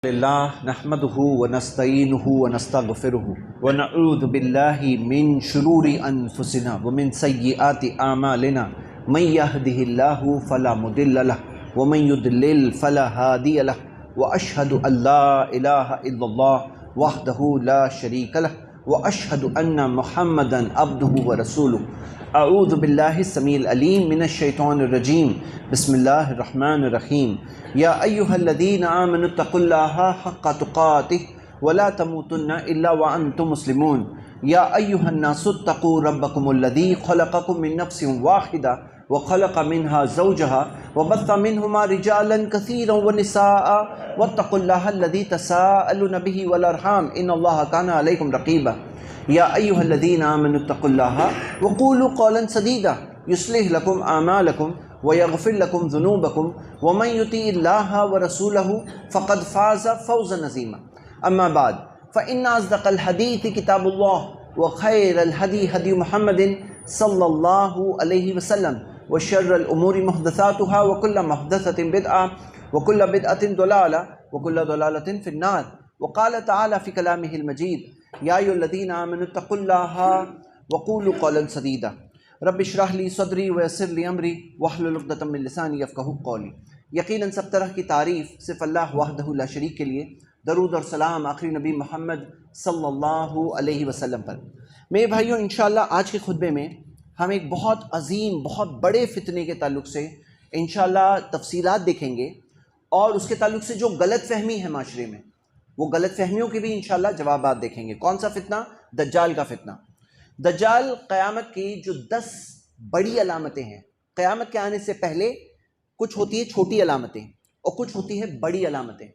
لله نحمده ونستعينه ونستغفره ونعوذ بالله من شرور أنفسنا ومن سيئات أعمالنا من يهده الله فلا مضل له ومن يضلل فلا هادي له وأشهد أن لا إله إلا الله وحده لا شريك له وأشهد أن محمدا عبده ورسوله اعوذ باللہ السمیع العلیم من الشیطان الرجیم بسم اللہ الرحمن الرحیم یا ایہا الذین آمنوا اتقوا اللہ حق تقاتہ ولا تموتن الا وانتم مسلمون یا ایہا الناس اتقوا ربکم الذی خلقکم من نفس واحدہ وخلق منها زوجها وبث منهما رجالا كثيرا ونساء واتقوا الله الذي تساءلون به والارحام ان الله كان عليكم رقيبا یا ایہا الذین آمنوا اتقوا اللہ وقولوا قولا سدیدا یصلح لکم اعمالکم ویغفر لکم ذنوبکم ومن یطیع اللہ ورسولہ فقد فاز فوزا عظیما اما بعد فإن اصدق الحدیث کتاب اللہ وخیر الہدی ہدی محمد صلی اللہ علیہ وسلم وشر الامور محدثاتها وکل محدثۃ بدعہ وکل بدعۃ ضلالہ وکل ضلالۃ فی النار وقال تعالی فی کلامہ المجید یا ایھا الذین آمنوا اتقوا اللہ وقولوا قولا سدیدا رب اشرح لی صدری ویسر لی امری واحلل عقدۃ من لسانی یفقہوا قولی۔ یقیناً سب طرح کی تعریف صرف اللہ وحدہ لا شریک کے لیے، درود اور سلام آخری نبی محمد صلی اللہ علیہ وسلم پر۔ میرے بھائیوں، انشاءاللہ آج کے خطبے میں ہم ایک بہت عظیم، بہت بڑے فتنے کے تعلق سے انشاءاللہ تفصیلات دیکھیں گے، اور اس کے تعلق سے جو غلط فہمی ہے معاشرے میں، وہ غلط فہمیوں کے بھی انشاءاللہ جوابات دیکھیں گے۔ کون سا فتنہ؟ دجال کا فتنہ۔ دجال قیامت کی جو 10 بڑی علامتیں ہیں، قیامت کے آنے سے پہلے کچھ ہوتی ہے چھوٹی علامتیں اور کچھ ہوتی ہے بڑی علامتیں۔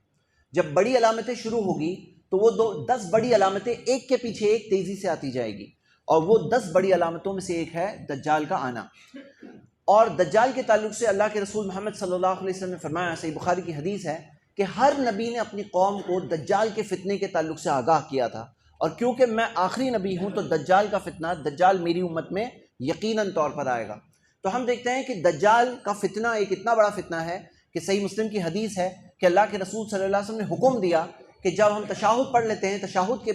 جب بڑی علامتیں شروع ہوگی تو وہ 10 بڑی علامتیں ایک کے پیچھے ایک تیزی سے آتی جائے گی، اور وہ 10 بڑی علامتوں میں سے ایک ہے دجال کا آنا۔ اور دجال کے تعلق سے اللہ کے رسول محمد صلی اللہ علیہ وسلم نے فرمایا، صحیح بخاری کی حدیث ہے کہ ہر نبی نے اپنی قوم کو دجال کے فتنے کے تعلق سے آگاہ کیا تھا، اور کیونکہ میں آخری نبی ہوں تو دجال کا فتنہ، دجال میری امت میں یقیناً طور پر آئے گا۔ تو ہم دیکھتے ہیں کہ دجال کا فتنہ ایک اتنا بڑا فتنہ ہے کہ صحیح مسلم کی حدیث ہے کہ اللہ کے رسول صلی اللہ علیہ وسلم نے حکم دیا کہ جب ہم تشہد پڑھ لیتے ہیں، تشہد کے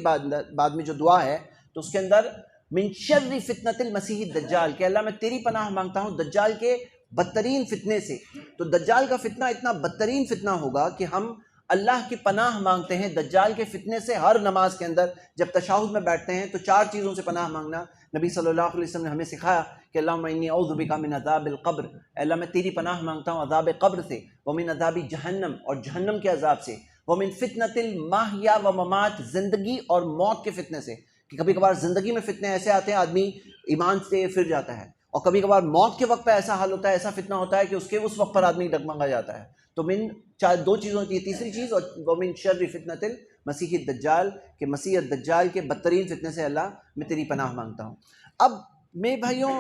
بعد میں جو دعا ہے تو اس کے اندر من شر فتنۃ المسیح الدجال، کہ اللہ میں تیری پناہ مانگتا ہوں دجال کے بدترین فتنے سے۔ تو دجال کا فتنہ اتنا بدترین فتنہ ہوگا کہ ہم اللہ کی پناہ مانگتے ہیں دجال کے فتنے سے۔ ہر نماز کے اندر جب تشہد میں بیٹھتے ہیں تو 4 چیزوں سے پناہ مانگنا نبی صلی اللہ علیہ وسلم نے ہمیں سکھایا کہ اللہم انی اعوذ بک من عذاب القبر، اے اللہ میں تیری پناہ مانگتا ہوں عذاب قبر سے، ومن عذاب جہنم، اور جہنم کے عذاب سے، ومن فتنۃ المحیا و ممات، زندگی اور موت کے فتنے سے، کہ کبھی کبھار زندگی میں فتنے ایسے آتے ہیں آدمی ایمان سے پھر جاتا ہے، اور کبھی کبھار موت کے وقت پہ ایسا حال ہوتا ہے، ایسا فتنہ ہوتا ہے کہ اس وقت پر آدمی ڈگمگا جاتا ہے۔ تو من 2 چیزوں کی تیسری چیز، اور ومن شر فتنۃ المسیح الدجال، کہ مسیح الدجال کے بدترین فتنے سے اللہ میں تیری پناہ مانگتا ہوں۔ اب میرے بھائیوں،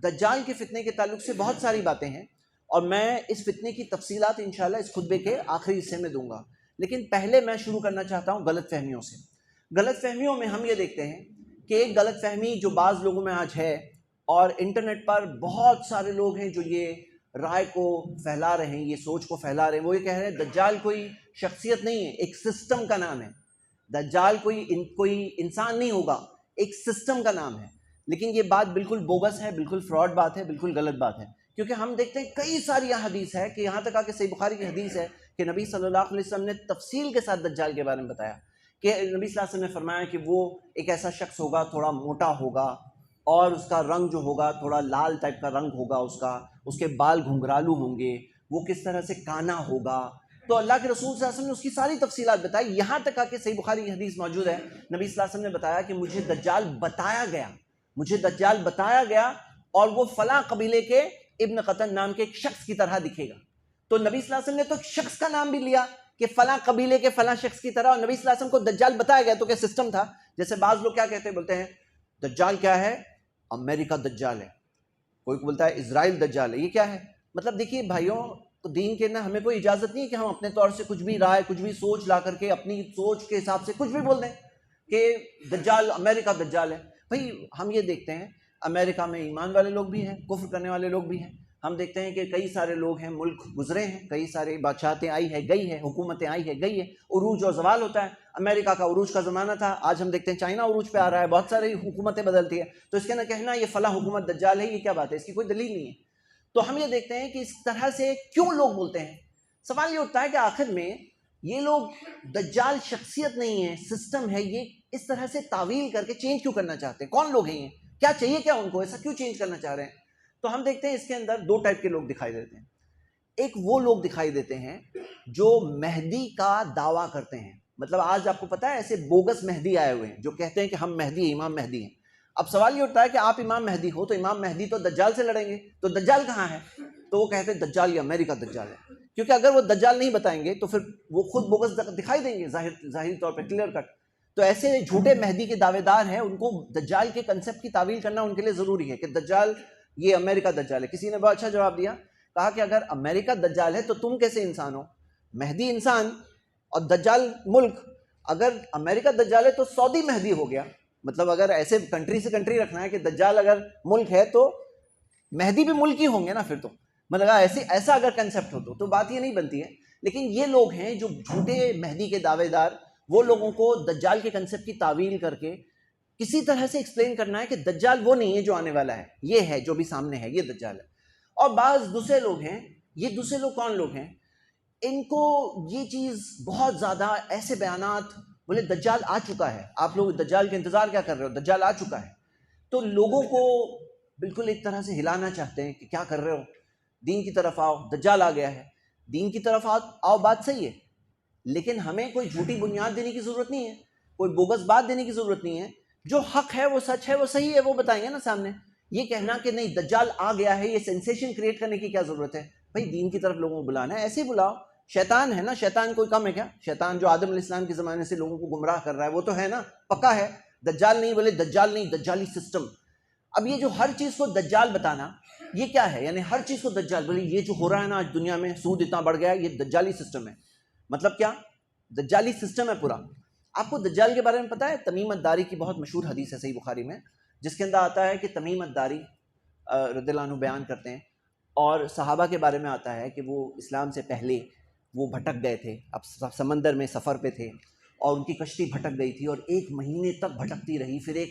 دجال کے فتنے کے تعلق سے بہت ساری باتیں ہیں، اور میں اس فتنے کی تفصیلات انشاءاللہ اس خطبے کے آخری حصے میں دوں گا، لیکن پہلے میں شروع کرنا چاہتا ہوں غلط فہمیوں سے۔ غلط فہمیوں میں ہم یہ دیکھتے ہیں کہ ایک غلط فہمی جو بعض لوگوں میں آج ہے، اور انٹرنیٹ پر بہت سارے لوگ ہیں جو یہ رائے کو پھیلا رہے ہیں، یہ سوچ کو پھیلا رہے ہیں، وہ یہ کہہ رہے ہیں دجال کوئی شخصیت نہیں ہے، ایک سسٹم کا نام ہے۔ دجال کوئی انسان نہیں ہوگا، ایک سسٹم کا نام ہے۔ لیکن یہ بات بالکل بوگس ہے، بالکل فراڈ بات ہے، بالکل غلط بات ہے، کیونکہ ہم دیکھتے ہیں کئی ساری حدیث ہے کہ یہاں تک آ کے صحیح بخاری کی حدیث ہے کہ نبی صلی اللہ علیہ وسلم نے تفصیل کے ساتھ دجال کے بارے میں بتایا، کہ نبی صلی اللہ علیہ وسلم نے فرمایا کہ وہ ایک ایسا شخص ہوگا، تھوڑا موٹا ہوگا، اور اس کا رنگ جو ہوگا تھوڑا لال ٹائپ کا رنگ ہوگا، اس کے بال گھنگرالو ہوں گے، وہ کس طرح سے کانا ہوگا۔ تو اللہ کے رسول صلی اللہ علیہ وسلم نے اس کی ساری تفصیلات بتائی، یہاں تک آ کے صحیح بخاری کی حدیث موجود ہے، نبی صلی اللہ علیہ وسلم نے بتایا کہ مجھے دجال بتایا گیا اور وہ فلاں قبیلے کے ابن قطن نام کے ایک شخص کی طرح دکھے گا۔ تو نبی صلی اللہ علیہ وسلم نے تو ایک شخص کا نام بھی لیا کہ فلاں قبیلے کے فلاں شخص کی طرح، اور نبی صلی اللہ علیہ وسلم کو دجال بتایا گیا۔ تو کیا سسٹم تھا؟ جیسے بعض لوگ کیا کہتے ہیں، بولتے ہیں دجال کیا ہے؟ امریکہ دجال ہے، کوئی بولتا ہے اسرائیل دجال ہے۔ یہ کیا ہے؟ مطلب دیکھیے بھائیوں، تو دین کے نا ہمیں کوئی اجازت نہیں ہے کہ ہم اپنے طور سے کچھ بھی رائے، کچھ بھی سوچ لا کر کے اپنی سوچ کے حساب سے کچھ بھی بول دیں کہ دجال امریکہ دجال ہے۔ بھائی ہم یہ دیکھتے ہیں امریکہ میں ایمان والے لوگ بھی ہیں، کفر کرنے والے لوگ بھی ہیں، ہم دیکھتے ہیں کہ کئی سارے لوگ ہیں، ملک گزرے ہیں، کئی سارے بادشاہتیں آئی ہے گئی ہے، حکومتیں آئی ہے گئی ہے، عروج اور زوال ہوتا ہے. امریکہ کا عروج کا زمانہ تھا، آج ہم دیکھتے ہیں چائنا عروج پہ آ رہا ہے، بہت ساری حکومتیں بدلتی ہیں. تو اس کے نہ کہنا یہ فلاں حکومت دجال ہے، یہ کیا بات ہے؟ اس کی کوئی دلیل نہیں ہے. تو ہم یہ دیکھتے ہیں کہ اس طرح سے کیوں لوگ بولتے ہیں. سوال یہ اٹھتا ہے کہ آخر میں یہ لوگ دجال شخصیت نہیں ہے، سسٹم ہے، یہ اس طرح سے تعویل کر کے چینج کیوں کرنا چاہتے ہیں؟ کون لوگ ہیں یہ؟ کیا چاہیے کیا ان کو؟ ایسا کیوں چینج کرنا چاہ رہے ہیں؟ تو ہم دیکھتے ہیں اس کے اندر دو ٹائپ کے لوگ دکھائی دیتے ہیں. ایک وہ لوگ دکھائی دیتے ہیں جو مہدی کا دعویٰ کرتے ہیں. مطلب آج آپ کو پتا ہے ایسے بوگس مہدی آئے ہوئے ہیں جو کہتے ہیں کہ ہم مہدی ہیں، امام مہدی ہیں. اب سوال یہ اٹھتا ہے کہ آپ امام مہدی ہو تو امام مہدی تو دجال سے لڑیں گے، تو دجال کہاں ہے؟ تو وہ کہتے ہیں دجال یہ امریکہ دجال ہے، کیونکہ اگر وہ دجال نہیں بتائیں گے تو پھر وہ خود بوگس دکھائی دیں گے ظاہری طور پہ، کلیئر کٹ. تو ایسے جھوٹے مہدی کے دعوے دار ہیں، ان کو دجال کے کنسیپٹ کی تعویل کرنا ان کے لیے ضروری ہے کہ دجال یہ امریکہ دجال ہے. کسی نے بہت اچھا جواب دیا، کہا کہ اگر امریکہ دجال ہے تو تم کیسے انسان ہو؟ مہدی انسان اور دجال ملک. اگر امریکہ دجال ہے تو سعودی مہدی ہو گیا. مطلب اگر ایسے کنٹری سے کنٹری رکھنا ہے کہ دجال اگر ملک ہے تو مہدی بھی ملک ہی ہوں گے نا پھر تو. مطلب ایسا اگر کنسیپٹ ہو تو بات یہ نہیں بنتی ہے. لیکن یہ لوگ ہیں جو جھوٹے مہدی کے دعوے دار، وہ لوگوں کو دجال کے کنسیپٹ کی تعویل کر کے کسی طرح سے ایکسپلین کرنا ہے کہ دجال وہ نہیں ہے جو آنے والا ہے، یہ ہے جو بھی سامنے ہے، یہ دجال ہے. اور بعض دوسرے لوگ ہیں، یہ دوسرے لوگ کون لوگ ہیں؟ ان کو یہ چیز بہت زیادہ ایسے بیانات، بولے دجال آ چکا ہے، آپ لوگ دجال کے انتظار کیا کر رہے ہو، دجال آ چکا ہے. تو لوگوں کو بالکل ایک طرح سے ہلانا چاہتے ہیں کہ کیا کر رہے ہو، دین کی طرف آؤ، دجال آ گیا ہے. دین کی طرف آؤ، بات صحیح ہے، لیکن ہمیں کوئی جھوٹی بنیاد دینے کی ضرورت نہیں ہے، کوئی بوگس بات دینے کی ضرورت نہیں ہے. جو حق ہے، وہ سچ ہے، وہ صحیح ہے، وہ بتائیں گے نا سامنے. یہ کہنا کہ نہیں دجال آ گیا ہے، یہ سینسیشن کریٹ کرنے کی کیا ضرورت ہے؟ بھائی دین کی طرف لوگوں کو بلانا ہے، ایسے ہی بلاؤ. شیطان ہے نا، شیطان کوئی کم ہے کیا؟ شیطان جو آدم علیہ السلام کے زمانے سے لوگوں کو گمراہ کر رہا ہے وہ تو ہے نا، پکا ہے. دجال نہیں، بولے دجال نہیں، دجالی سسٹم. اب یہ جو ہر چیز کو دجال بتانا، یہ کیا ہے؟ یعنی ہر چیز کو دجال، بولے یہ جو ہو رہا ہے نا آج دنیا میں، سود اتنا بڑھ گیا ہے، یہ دجالی سسٹم ہے. مطلب کیا؟ دجالی سسٹم ہے پورا. آپ کو دجال کے بارے میں پتا ہے؟ تمیم الداری کی بہت مشہور حدیث ہے صحیح بخاری میں، جس کے اندر آتا ہے کہ تمیم الداری رضی اللہ عنہ بیان کرتے ہیں، اور صحابہ کے بارے میں آتا ہے کہ وہ اسلام سے پہلے وہ بھٹک گئے تھے، اب سمندر میں سفر پہ تھے اور ان کی کشتی بھٹک گئی تھی اور 1 مہینے تک بھٹکتی رہی، پھر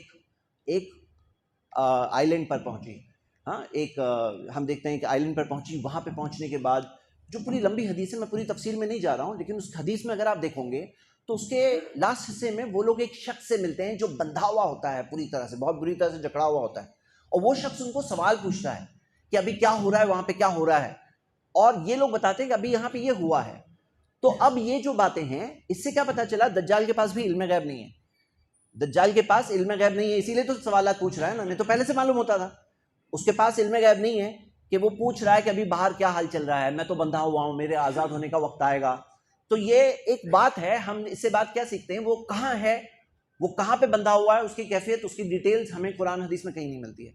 ایک آئی لینڈ پر پہنچی. ہاں، ہم دیکھتے ہیں کہ آئی لینڈ پر پہنچی. وہاں پہ پہنچنے کے بعد جو پوری لمبی حدیث ہے، میں پوری تفصیل میں نہیں جا رہا ہوں، لیکن اس حدیث میں اگر آپ دیکھو گے تو اس کے لاسٹ حصے میں وہ لوگ ایک شخص سے ملتے ہیں جو بندھا ہوا ہوتا ہے، پوری طرح سے، بہت بری طرح سے جکڑا ہوا ہوتا ہے، اور وہ شخص ان کو سوال پوچھتا ہے کہ ابھی کیا ہو رہا ہے، وہاں پہ کیا ہو رہا ہے. اور یہ لوگ بتاتے ہیں کہ ابھی یہاں پہ یہ ہوا ہے. تو اب یہ جو باتیں ہیں، اس سے کیا پتا چلا؟ دجال کے پاس بھی علم غیب نہیں ہے. دجال کے پاس علم غیب نہیں ہے، اسی لیے تو سوالات پوچھ رہا ہے نا، نہیں تو پہلے سے معلوم ہوتا تھا. اس کے پاس علم غیب نہیں ہے کہ وہ پوچھ رہا ہے کہ ابھی باہر کیا حال چل رہا ہے، میں تو بندھا ہوا ہوں، میرے آزاد ہونے کا وقت آئے گا. تو یہ ایک بات ہے. ہم اس سے بات کیا سیکھتے ہیں؟ وہ کہاں ہے، وہ کہاں پہ بندھا ہوا ہے، اس کی کیفیت، اس کی ڈیٹیلز ہمیں قرآن حدیث میں کہیں نہیں ملتی ہے.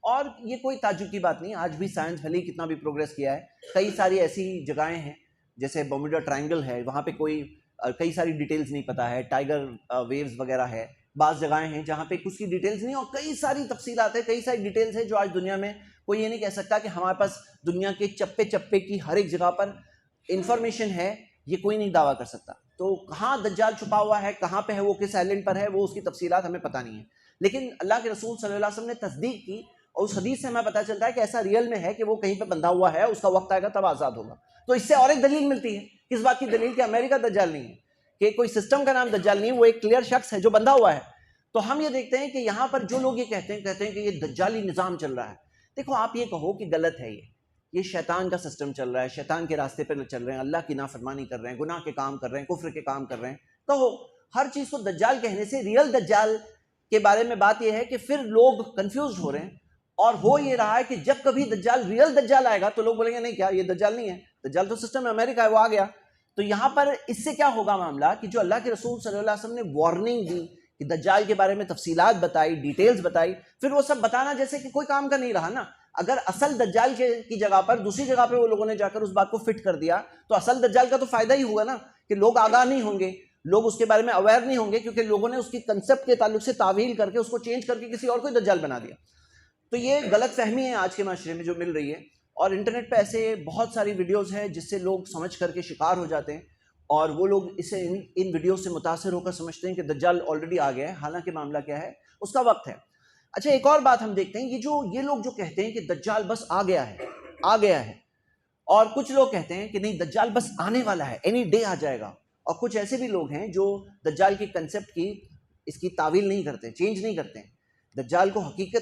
اور یہ کوئی تعجب کی بات نہیں. آج بھی سائنس بھلی کتنا بھی پروگریس کیا ہے، کئی ساری ایسی جگہیں ہیں جیسے برموڈا ٹرائنگل ہے، وہاں پہ کئی ساری ڈیٹیلز نہیں پتہ ہے. ٹائیگر ویوز وغیرہ ہے، بعض جگہیں ہیں جہاں پہ کچھ کی ڈیٹیلز نہیں، اور کئی ساری تفصیلات ہیں، کئی ساری ڈیٹیلز ہیں جو آج دنیا میں کوئی یہ نہیں کہہ سکتا کہ ہمارے پاس دنیا کے چپے چپے کی ہر ایک جگہ پر انفارمیشن ہے. یہ کوئی نہیں دعویٰ کر سکتا. تو کہاں دجال چھپا ہوا ہے، کہاں پہ ہے، وہ کس آئلینڈ پر ہے، وہ اس کی تفصیلات ہمیں پتہ نہیں ہے. لیکن اللہ کے رسول صلی اللہ علیہ وسلم نے تصدیق کی، اور اس حدیث سے ہمیں پتہ چلتا ہے کہ ایسا ریئل میں ہے کہ وہ کہیں پہ بندھا ہوا ہے، اس کا وقت آئے گا تب آزاد ہوگا. تو اس سے اور ایک دلیل ملتی ہے. کس بات کی دلیل؟ کہ امریکہ دجال نہیں ہے، کہ کوئی سسٹم کا نام دجال نہیں ہے، وہ ایک کلیئر شخص ہے جو بندھا ہوا ہے. تو ہم یہ دیکھتے ہیں کہ یہاں پر جو لوگ یہ کہتے ہیں کہ یہ دجالی نظام چل رہا ہے. دیکھو آپ یہ کہو کہ غلط ہے، یہ شیطان کا سسٹم چل رہا ہے، شیطان کے راستے پہ چل رہے ہیں، اللہ کی نافرمانی کر رہے ہیں، گناہ کے کام کر رہے ہیں، کفر کے کام کر رہے ہیں. کہو ہر چیز کو دجال کہنے سے ریئل دجال کے بارے میں بات یہ ہے کہ پھر لوگ کنفیوزڈ ہو رہے ہیں. اور ہو یہ رہا ہے کہ جب کبھی دجال ریئل دجال آئے گا تو لوگ بولیں گے نہیں، کیا یہ دجال نہیں ہے، دجال تو سسٹم ہے، امریکہ ہے، وہ آ گیا. تو یہاں پر اس سے کیا ہوگا معاملہ کہ جو اللہ کے رسول صلی اللہ علیہ وسلم نے وارننگ دی کہ دجال کے بارے میں تفصیلات بتائی، ڈیٹیلز بتائی، پھر وہ سب بتانا جیسے کہ کوئی کام کا نہیں رہا نا. اگر اصل دجال کی جگہ پر دوسری جگہ پہ وہ لوگوں نے جا کر اس بات کو فٹ کر دیا تو اصل دجال کا تو فائدہ ہی ہوا نا، کہ لوگ آگاہ نہیں ہوں گے، لوگ اس کے بارے میں اویئر نہیں ہوں گے، کیونکہ لوگوں نے اس کی کنسیپٹ کے تعلق سے تعویل کر کے اس کو چینج کر کے کسی اور کو دجال بنا دیا. تو یہ غلط فہمی ہے آج کے معاشرے میں جو مل رہی ہے. اور انٹرنیٹ پہ ایسے بہت ساری ویڈیوز ہیں جس سے لوگ سمجھ کر کے شکار ہو جاتے ہیں، اور وہ لوگ اسے ان ویڈیوز سے متاثر ہو کر سمجھتے ہیں کہ دجال آلریڈی آ گیا ہے، حالانکہ معاملہ کیا ہے، اس کا وقت ہے۔ اچھا ایک اور بات ہم دیکھتے ہیں، یہ لوگ جو کہتے ہیں کہ دجال بس آ گیا ہے، اور کچھ لوگ کہتے ہیں کہ نہیں دجال بس آنے والا ہے، اینی ڈے آ جائے گا، اور کچھ ایسے بھی لوگ ہیں جو دجال کی کنسیپٹ کی اس کی تعویل نہیں کرتے، چینج نہیں کرتے ہیں، دجال کو حقیقی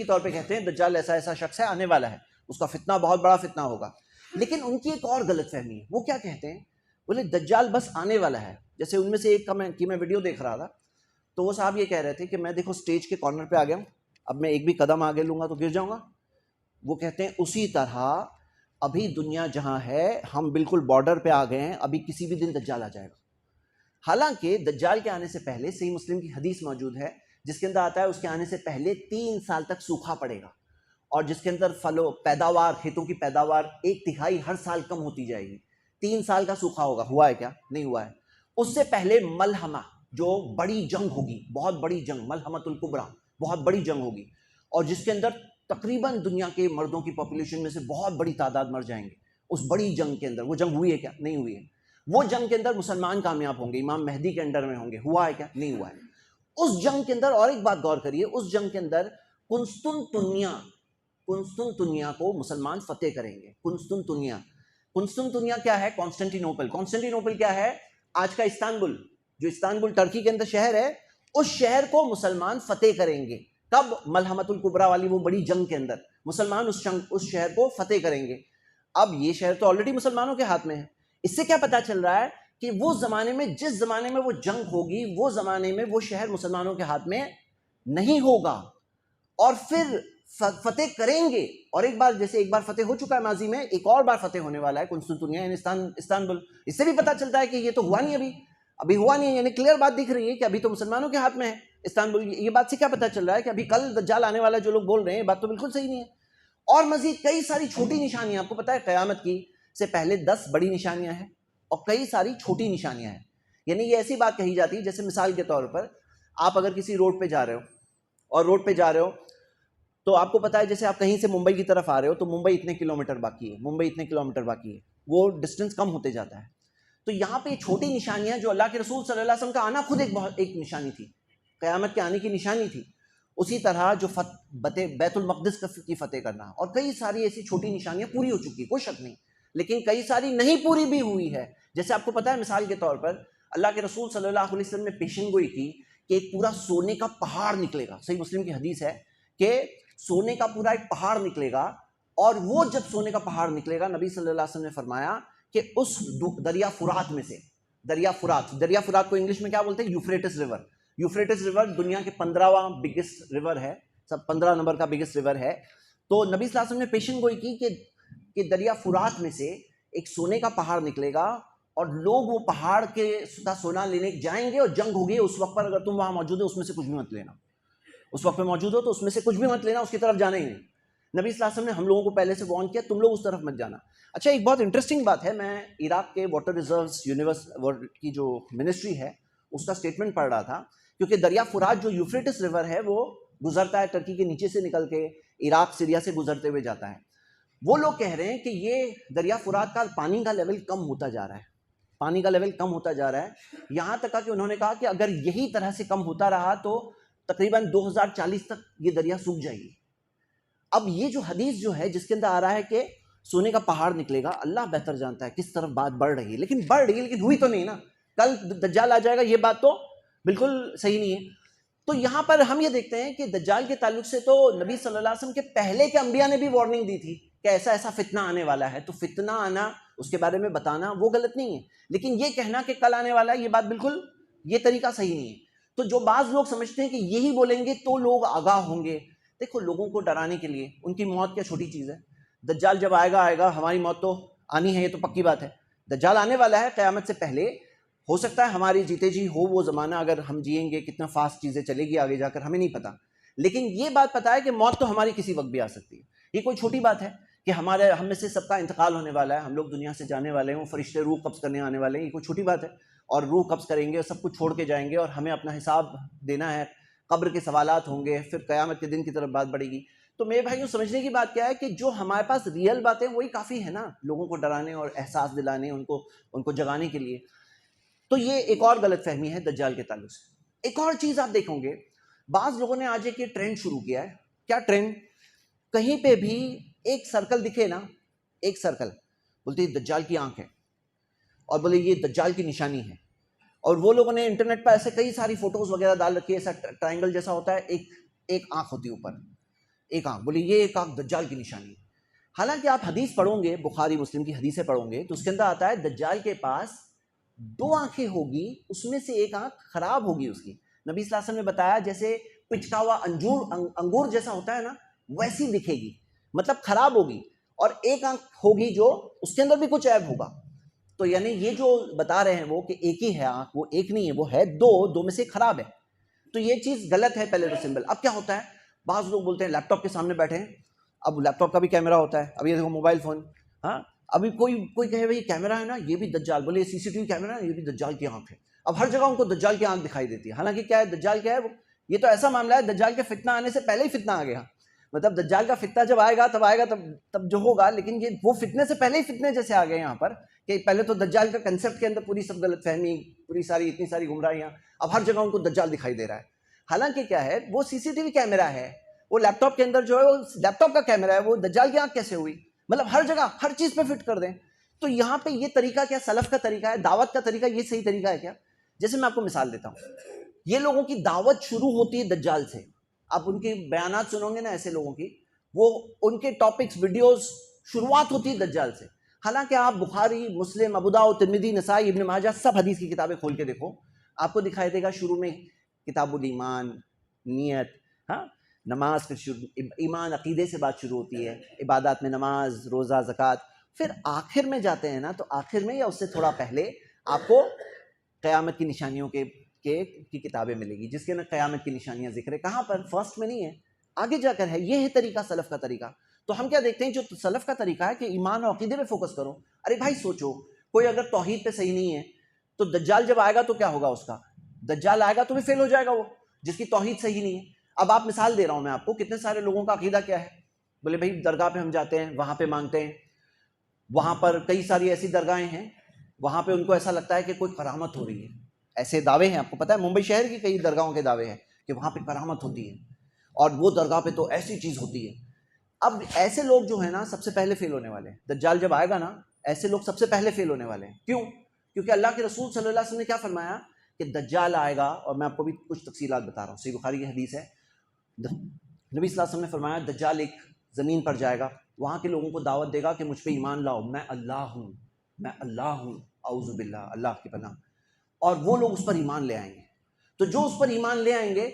طور پہ کہتے ہیں دجال ایسا شخص ہے، آنے والا ہے، اس کا فتنہ بہت بڑا فتنہ ہوگا۔ لیکن ان کی ایک اور غلط فہمی ہے، وہ کیا کہتے ہیں، بولے دجال بس آنے والا ہے۔ جیسے ان میں سے ایک کی میں ویڈیو دیکھ رہا تھا، تو وہ صاحب یہ کہہ رہے تھے کہ میں دیکھو سٹیج کے کارنر پہ آ گیا ہوں، اب میں ایک بھی قدم آگے لوں گا تو گر جاؤں گا۔ وہ کہتے ہیں اسی طرح ابھی دنیا جہاں ہے ہم بالکل بارڈر پہ آ گئے ہیں، ابھی کسی بھی دن دجال آ جائے گا۔ حالانکہ دجال کے آنے سے پہلے صحیح مسلم کی حدیث موجود ہے جس کے اندر آتا ہے اس کے آنے سے پہلے 3 سال تک سوکھا پڑے گا، اور جس کے اندر پیداوار، کھیتوں کی پیداوار 1/3 ہر سال کم ہوتی جائے گی۔ 3 سال کا سوکھا ہوگا، ہوا ہے کیا؟ نہیں ہوا ہے۔ اس سے پہلے ملحمہ جو بڑی جنگ ہوگی، بہت بڑی جنگ، ملحمۃ الکبریٰ، بہت بڑی جنگ ہوگی، اور جس کے اندر تقریباً دنیا کے مردوں کی پاپولیشن میں سے بہت بڑی تعداد مر جائیں گے۔ اس بڑی جنگ کے اندر، وہ جنگ ہوئی ہے کیا؟ نہیں ہوئی ہے۔ وہ جنگ کے اندر مسلمان کامیاب ہوں گے، امام مہدی کے انڈر میں ہوں گے، ہوا ہے کیا؟ نہیں ہوا ہے۔ اس جنگ کے اندر اور ایک بات غور کریے، اس جنگ کے اندر قسطنطنیہ کو مسلمان فتح کریں گے۔ قسطنطنیہ کیا ہے؟ کانسٹینٹینوپل کیا ہے؟ آج کا استنبول، جو استنبول ترکی کے اندر شہر ہے، اس شہر کو مسلمان فتح کریں گے۔ کب؟ ملحمۃ الکبریٰ والی وہ بڑی جنگ کے اندر مسلمان اس شہر کو فتح کریں گے۔ اب یہ شہر تو آلریڈی مسلمانوں کے ہاتھ میں ہے۔ اس سے کیا پتا چل رہا ہے کہ وہ زمانے میں، جس زمانے میں وہ جنگ ہوگی، وہ زمانے میں وہ شہر مسلمانوں کے ہاتھ میں نہیں ہوگا، اور پھر فتح کریں گے۔ اور ایک بار فتح ہو چکا ہے ماضی میں، ایک اور بار فتح ہونے والا ہے قسطنطنیہ یعنی استنبول۔ اس سے بھی پتا چلتا ہے کہ یہ تو ہوا نہیں، ابھی ہوا نہیں ہے، یعنی کلیئر بات دکھ رہی ہے کہ ابھی تو مسلمانوں کے ہاتھ میں ہے استنبول۔ یہ بات سے کیا پتا چل رہا ہے کہ ابھی کل دجال آنے والا جو لوگ بول رہے ہیں، یہ بات تو بالکل صحیح نہیں ہے۔ اور مزید کئی ساری چھوٹی نشانیاں، آپ کو پتا ہے قیامت کی سے پہلے 10 بڑی نشانیاں ہیں اور کئی ساری چھوٹی نشانیاں ہیں۔ یعنی یہ ایسی بات کہی جاتی ہے، جیسے مثال کے طور پر آپ اگر کسی روڈ پہ جا رہے ہو تو آپ کو پتا ہے جیسے آپ کہیں سے ممبئی کی طرف آ رہے ہو تو ممبئی اتنے کلومیٹر باقی ہے، وہ ڈسٹینس کم ہوتے جاتا ہے۔ تو یہاں پہ یہ چھوٹی نشانیاں جو اللہ کے رسول صلی اللہ علیہ وسلم کا آنا خود ایک نشانی تھی، قیامت کے آنے کی نشانی تھی، اسی طرح جو بیت المقدس کی فتح کرنا، اور کئی ساری ایسی چھوٹی نشانیاں پوری ہو چکی، کوئی شک نہیں، لیکن کئی ساری نہیں پوری بھی ہوئی ہے۔ جیسے آپ کو پتا ہے مثال کے طور پر اللہ کے رسول صلی اللہ علیہ وسلم نے پیشن گوئی کی کہ ایک پورا سونے کا پہاڑ نکلے گا۔ صحیح مسلم کی حدیث ہے کہ سونے کا پورا ایک پہاڑ نکلے گا، اور وہ جب سونے کا پہاڑ نکلے گا، نبی صلی اللہ علیہ وسلم نے فرمایا کہ اس دریا فرات میں سے، دریا فرات کو انگلش میں کیا بولتے ہیں؟ یوفریٹس ریور دنیا کے 15واں بگیسٹ ریور ہے، 15 نمبر کا بگیسٹ ریور ہے۔ تو نبی صلی اللہ علیہ وسلم نے پیشن گوئی کی کہ دریا فرات میں سے ایک سونے کا پہاڑ نکلے گا، اور لوگ وہ پہاڑ کے سونا لینے جائیں گے، اور جنگ ہوگی اس وقت پر، اگر تم وہاں موجود ہو اس میں سے کچھ بھی مت لینا، اس وقت پہ موجود ہو تو اس میں سے کچھ بھی مت لینا، اس کی طرف جانا ہی نہیں۔ نبی صلی اللہ علیہ وسلم نے ہم لوگوں کو پہلے سے وارن کیا، تم لوگ اس طرف مت جانا۔ اچھا ایک بہت انٹرسٹنگ بات ہے، میں عراق کے واٹر ریزروز کی جو منسٹری ہے اس کا سٹیٹمنٹ پڑھ رہا تھا، کیونکہ دریا فرات جو یوفریٹس ریور ہے وہ گزرتا ہے ٹرکی کے نیچے سے نکل کے عراق سیریا سے گزرتے ہوئے جاتا ہے۔ وہ لوگ کہہ رہے ہیں کہ یہ دریا فرات کا پانی کا لیول کم ہوتا جا رہا ہے، یہاں تک کہ انہوں نے کہا کہ اگر یہی طرح سے کم ہوتا رہا تو تقریباً 2040 تک یہ دریا سوکھ جائے گی۔ اب یہ جو حدیث جو ہے جس کے اندر آ رہا ہے کہ سونے کا پہاڑ نکلے گا، اللہ بہتر جانتا ہے کس طرف بات بڑھ رہی ہے، لیکن ہوئی تو نہیں نا، کل دجال آ جائے گا، یہ بات تو بالکل صحیح نہیں ہے۔ تو یہاں پر ہم یہ دیکھتے ہیں کہ دجال کے تعلق سے تو نبی صلی اللہ علیہ وسلم کے پہلے کے انبیاء نے بھی وارننگ دی تھی کہ ایسا فتنہ آنے والا ہے، تو فتنہ آنا، اس کے بارے میں بتانا وہ غلط نہیں ہے، لیکن یہ کہنا کہ کل آنے والا ہے، یہ بات بالکل، یہ طریقہ صحیح نہیں ہے۔ تو جو بعض لوگ سمجھتے ہیں کہ یہی بولیں گے تو لوگ آگاہ ہوں گے، دیکھو لوگوں کو ڈرانے کے لیے ان کی موت کیا چھوٹی چیز ہے؟ دجال جب آئے گا، ہماری موت تو آنی ہے، یہ تو پکی بات ہے۔ دجال آنے والا ہے قیامت سے پہلے، ہو سکتا ہے ہماری جیتے جی ہو وہ زمانہ، اگر ہم جئیں گے کتنا فاسٹ چیزیں چلے گی آگے جا کر ہمیں نہیں پتا، لیکن یہ بات پتا ہے کہ موت تو ہماری کسی وقت بھی آ سکتی ہے۔ یہ کوئی چھوٹی بات ہے کہ ہم میں سے سب کا انتقال ہونے والا ہے، ہم لوگ دنیا سے جانے والے ہیں، وہ فرشتے روح قبض کرنے آنے والے ہیں، یہ کوئی چھوٹی بات ہے، اور روح قبض کریں گے، سب کچھ چھوڑ کے جائیں گے، اور ہمیں اپنا حساب دینا ہے، قبر کے سوالات ہوں گے، پھر قیامت کے دن کی طرف بات بڑھے گی۔ تو میرے بھائیوں سمجھنے کی بات کیا ہے کہ جو ہمارے پاس ریئل باتیں وہی کافی ہے نا لوگوں کو ڈرانے اور احساس دلانے، ان کو جگانے کے لیے. تو یہ ایک اور غلط فہمی ہے دجال کے تعلق سے. ایک اور چیز آپ دیکھو گے، بعض لوگوں نے آج ایک یہ ٹرینڈ شروع کیا ہے. کیا ٹرینڈ؟ کہیں پہ بھی ایک سرکل دکھے نا، ایک سرکل، بولتے دجال کی آنکھ ہے، اور بولے یہ دجال کی نشانی ہے. اور وہ لوگوں نے انٹرنیٹ پہ ایسے کئی ساری فوٹوز وغیرہ ڈال رکھی ہے، ایسا ٹرائنگل جیسا ہوتا ہے، ایک آنکھ ہوتی ہے اوپر، ایک آنکھ، بولے یہ ایک آنکھ دجال کی نشانی ہے. حالانکہ آپ حدیث پڑھو گے، بخاری مسلم کی حدیثیں پڑھو گے، تو اس کے اندر آتا ہے دجال کے پاس 2 آنکھیں ہوگی، اس میں سے ایک آنکھ خراب ہوگی اس کی. نبی صلی اللہ علیہ وسلم نے بتایا جیسے پچکا ہوا انگور جیسا ہوتا ہے نا، ویسی دکھے گی، مطلب خراب ہوگی. اور ایک آنکھ ہوگی جو اس کے اندر بھی کچھ عیب ہوگا. تو یعنی یہ جو بتا رہے ہیں وہ کہ ایک ہی ہے آنکھ، وہ ایک نہیں ہے، وہ ہے دو میں سے خراب ہے. تو یہ چیز غلط ہے پہلے تو سمبل. اب کیا ہوتا ہے، بعض لوگ بولتے ہیں لیپ ٹاپ کے سامنے بیٹھے ہیں، اب لیپ ٹاپ کا بھی کیمرہ ہوتا ہے، اب یہ دیکھو موبائل فون، ہاں ابھی کوئی کہے بھائی کیمرہ ہے نا، یہ بھی دجال، بولے یہ CCTV کیمرہ ہے، یہ بھی دجال کی آنکھ ہے. اب ہر جگہ ان کو دجال کی آنکھ دکھائی دیتی ہے. حالانکہ کیا ہے دجال کیا ہے، وہ یہ تو ایسا معاملہ ہے دجال کے فتنہ آنے سے پہلے ہی فتنہ آ گیا. مطلب دجال کا فتنہ جب آئے گا تب جو ہوگا، لیکن یہ وہ فتنے سے پہلے ہی فتنے جیسے آ گئے یہاں پر، کہ پہلے تو دجال کا کنسیپٹ کے اندر پوری سب غلط فہمی، پوری ساری اتنی ساری گمراہیاں، اب ہر جگہ ان کو دجال دکھائی دے رہا ہے. حالانکہ کیا ہے، وہ CCTV کیمرہ ہے، وہ لیپ ٹاپ کے اندر جو ہے وہ لیپ ٹاپ کا کیمرہ ہے، وہ دجال کی آنکھ کیسے ہوئی؟ مطلب ہر جگہ ہر چیز پہ فٹ کر دیں. تو یہاں پہ یہ طریقہ کیا سلف کا طریقہ ہے، دعوت کا طریقہ یہ صحیح طریقہ ہے کیا؟ جیسے میں آپ کو مثال دیتا ہوں، یہ لوگوں کی دعوت شروع ہوتی ہے دجال سے. آپ ان کے بیانات سنو گے نا ایسے لوگوں کی، وہ ان کے ٹاپکس ویڈیوز شروعات ہوتی ہے دجال سے. حالانکہ آپ بخاری، مسلم، ابو داؤد، ترمذی، نسائی، ابن ماجہ سب حدیث کی کتابیں کھول کے دیکھو، آپ کو دکھائی دے گا شروع میں کتاب الایمان، نیت، ہاں نماز، پھر ایمان عقیدے سے بات شروع ہوتی ہے، عبادات میں نماز، روزہ، زکوٰۃ. پھر آخر میں جاتے ہیں نا، تو آخر میں یا اس سے تھوڑا پہلے آپ کو قیامت کی نشانیوں کی کتابیں ملے گی، جس کے اندر قیامت کی نشانیاں ذکر ہے. کہاں پر؟ فرسٹ میں نہیں ہے، آگے جا کر ہے. یہ ہے طریقہ سلف کا طریقہ. تو ہم کیا دیکھتے ہیں، جو سلف کا طریقہ ہے کہ ایمان اور عقیدے پہ فوکس کرو. ارے بھائی سوچو، کوئی اگر توحید پہ صحیح نہیں ہے تو دجال جب آئے گا تو کیا ہوگا اس کا؟ دجال آئے گا تو بھی فیل ہو جائے گا وہ، جس کی توحید صحیح نہیں ہے. اب آپ مثال دے رہا ہوں میں آپ کو، کتنے سارے لوگوں کا عقیدہ کیا ہے، بولے بھائی درگاہ پہ ہم جاتے ہیں، وہاں پہ مانگتے ہیں، وہاں پر کئی ساری ایسی درگاہیں ہیں، وہاں پہ ان کو ایسا لگتا ہے کہ کوئی کرامت ہو رہی ہے. ایسے دعوے ہیں، آپ کو پتا ہے ممبئی شہر کی کئی درگاہوں کے دعوے ہیں کہ وہاں پہ کرامت ہوتی ہے، اور وہ درگاہ پہ تو ایسی چیز ہوتی ہے. اب ایسے لوگ جو ہیں نا سب سے پہلے فیل ہونے والے ہیں. دجال جب آئے گا نا، ایسے لوگ سب سے پہلے فیل ہونے والے ہیں. کیوں؟ کیونکہ اللہ کے رسول صلی اللہ علیہ وسلم نے کیا فرمایا کہ دجال آئے گا، اور میں آپ کو بھی کچھ تفصیلات بتا رہا ہوں، صحیح بخاری کی حدیث ہے. نبی صلی اللہ علیہ وسلم نے فرمایا دجال ایک زمین پر جائے گا، وہاں کے لوگوں کو دعوت دے گا کہ مجھ پہ ایمان لاؤ، میں اللہ ہوں، میں اللہ ہوں، اعوذ باللہ، اللہ کی پناہ. اور وہ لوگ اس پر ایمان لے آئیں گے. تو جو اس پر ایمان لے آئیں گے،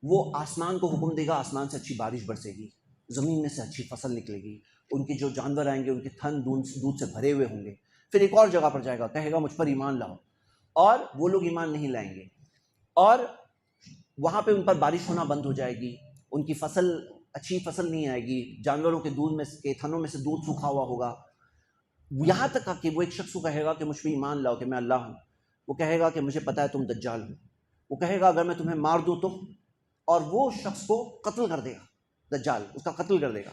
وہ آسمان کو حکم دے گا، آسمان سے اچھی بارش برسے گی، زمین میں سے اچھی فصل نکلے گی، ان کے جو جانور آئیں گے ان کے تھن دودھ سے بھرے ہوئے ہوں گے. پھر ایک اور جگہ پر جائے گا، کہے گا مجھ پر ایمان لاؤ، اور وہ لوگ ایمان نہیں لائیں گے، اور وہاں پہ ان پر بارش ہونا بند ہو جائے گی، ان کی فصل اچھی فصل نہیں آئے گی، جانوروں کے دودھ میں کے تھنوں میں سے دودھ سوکھا ہوا ہوگا. یہاں تک کہ وہ ایک شخص کو کہے گا کہ مجھ پہ ایمان لاؤ کہ میں اللہ ہوں. وہ کہے گا کہ مجھے پتا ہے تم دجال ہو. وہ کہے گا اگر میں تمہیں مار دوں تو، اور وہ شخص کو قتل کر دے گا، دجال اس کا قتل کر دے گا.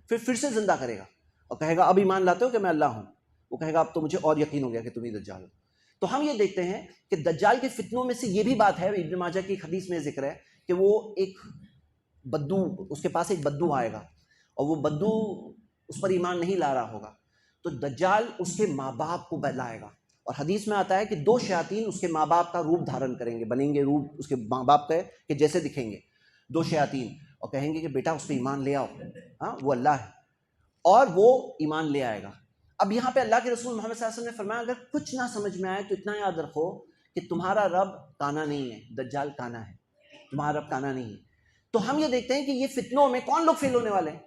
پھر سے زندہ کرے گا اور کہے گا اب ایمان لاتے ہو کہ میں اللہ ہوں؟ وہ کہے گا اب تو مجھے اور یقین ہو گیا کہ تم ہی دجال ہو. تو ہم یہ دیکھتے ہیں کہ دجال کے فتنوں میں سے یہ بھی بات ہے، ابن ماجہ کی ایک حدیث میں ذکر ہے کہ وہ ایک بدو، اس کے پاس ایک بدو آئے گا، اور وہ بدو اس پر ایمان نہیں لا رہا ہوگا، تو دجال اس کے ماں باپ کو لائے گا. اور حدیث میں آتا ہے کہ 2 شیاطین اس کے ماں باپ کا روپ دھارن کریں گے، بنیں گے روپ اس کے ماں باپ کا کہ جیسے دکھیں گے 2 شیاطین، اور کہیں گے کہ بیٹا اس پہ ایمان لے آؤ، ہاں وہ اللہ ہے، اور وہ ایمان لے آئے گا. اب یہاں پہ اللہ کے رسول محمد صلی اللہ علیہ وسلم نے فرمایا اگر کچھ نہ سمجھ میں آئے تو اتنا یاد رکھو کہ تمہارا رب کانا نہیں ہے، دجال کانا ہے، تمہارا رب کانا نہیں ہے. تو ہم یہ دیکھتے ہیں کہ یہ فتنوں میں کون لوگ فیل ہونے والے ہیں؟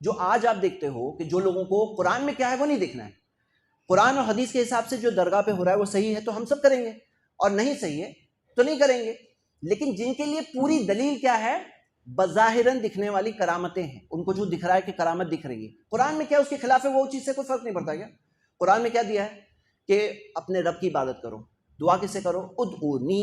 جو آج آپ دیکھتے ہو کہ جو لوگوں کو قرآن میں کیا ہے وہ نہیں دیکھنا ہے، قرآن اور حدیث کے حساب سے جو درگاہ پہ ہو رہا ہے وہ صحیح ہے تو ہم سب کریں گے، اور نہیں صحیح ہے تو نہیں کریں گے. لیکن جن کے لیے پوری دلیل کیا ہے، بظاہراً دکھنے والی کرامتیں ہیں، ان کو جو دکھ رہا ہے کہ کرامت دکھ رہی ہے، قرآن میں کیا اس کے خلاف ہے، وہ چیز سے کوئی فرق نہیں پڑتا. کیا قرآن میں کیا دیا ہے کہ اپنے رب کی عبادت کرو، دعا کس سے کرو، ادعونی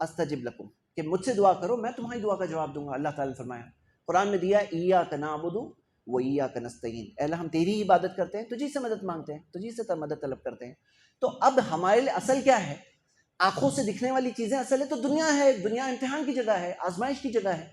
استجب لکم، کہ مجھ سے دعا کرو میں تمہاری دعا کا جواب دوں گا. اللہ تعالیٰ نے فرمایا قرآن میں دیا ایاک نعبد و ایاک نستعین، اے اللہ ہم تیری ہی عبادت کرتے ہیں، تجھی سے مدد مانگتے ہیں، تجھی سے مدد طلب کرتے ہیں۔ تو اب ہمارے لیے اصل کیا ہے؟ آنکھوں سے دکھنے والی چیزیں اصل ہے تو دنیا ہے، دنیا امتحان کی جگہ ہے، آزمائش کی جگہ ہے۔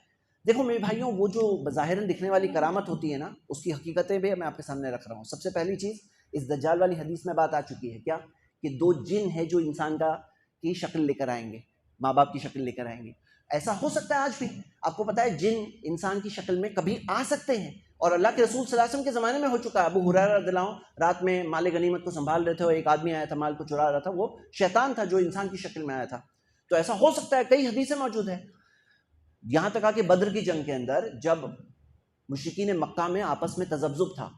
دیکھو میرے بھائیوں، وہ جو بظاہراً دکھنے والی کرامت ہوتی ہے نا، اس کی حقیقتیں بھی میں آپ کے سامنے رکھ رہا ہوں۔ سب سے پہلی چیز، اس دجال والی حدیث میں بات آ چکی ہے کیا، کہ دو جن ہیں جو انسان کی شکل لے کر آئیں گے، ماں باپ کی شکل لے کر آئیں گے۔ ایسا ہو سکتا ہے آج بھی، آپ کو پتا ہے جن انسان کی شکل میں کبھی آ سکتے ہیں، اور اللہ کے رسول صلی اللہ علیہ وسلم کے زمانے میں ہو چکا ہے۔ ابو ہریرہ رضی اللہ عنہ رات میں مال غنیمت کو سنبھال رہے تھے اور ایک آدمی آیا تھا، مال کو چرا رہا تھا، وہ شیطان تھا جو انسان کی شکل میں آیا تھا۔ تو ایسا ہو سکتا ہے، کئی حدیثیں موجود ہیں۔ یہاں تک کہ بدر کی جنگ کے اندر جب مشرکین مکہ میں آپس میں تذبذب تھا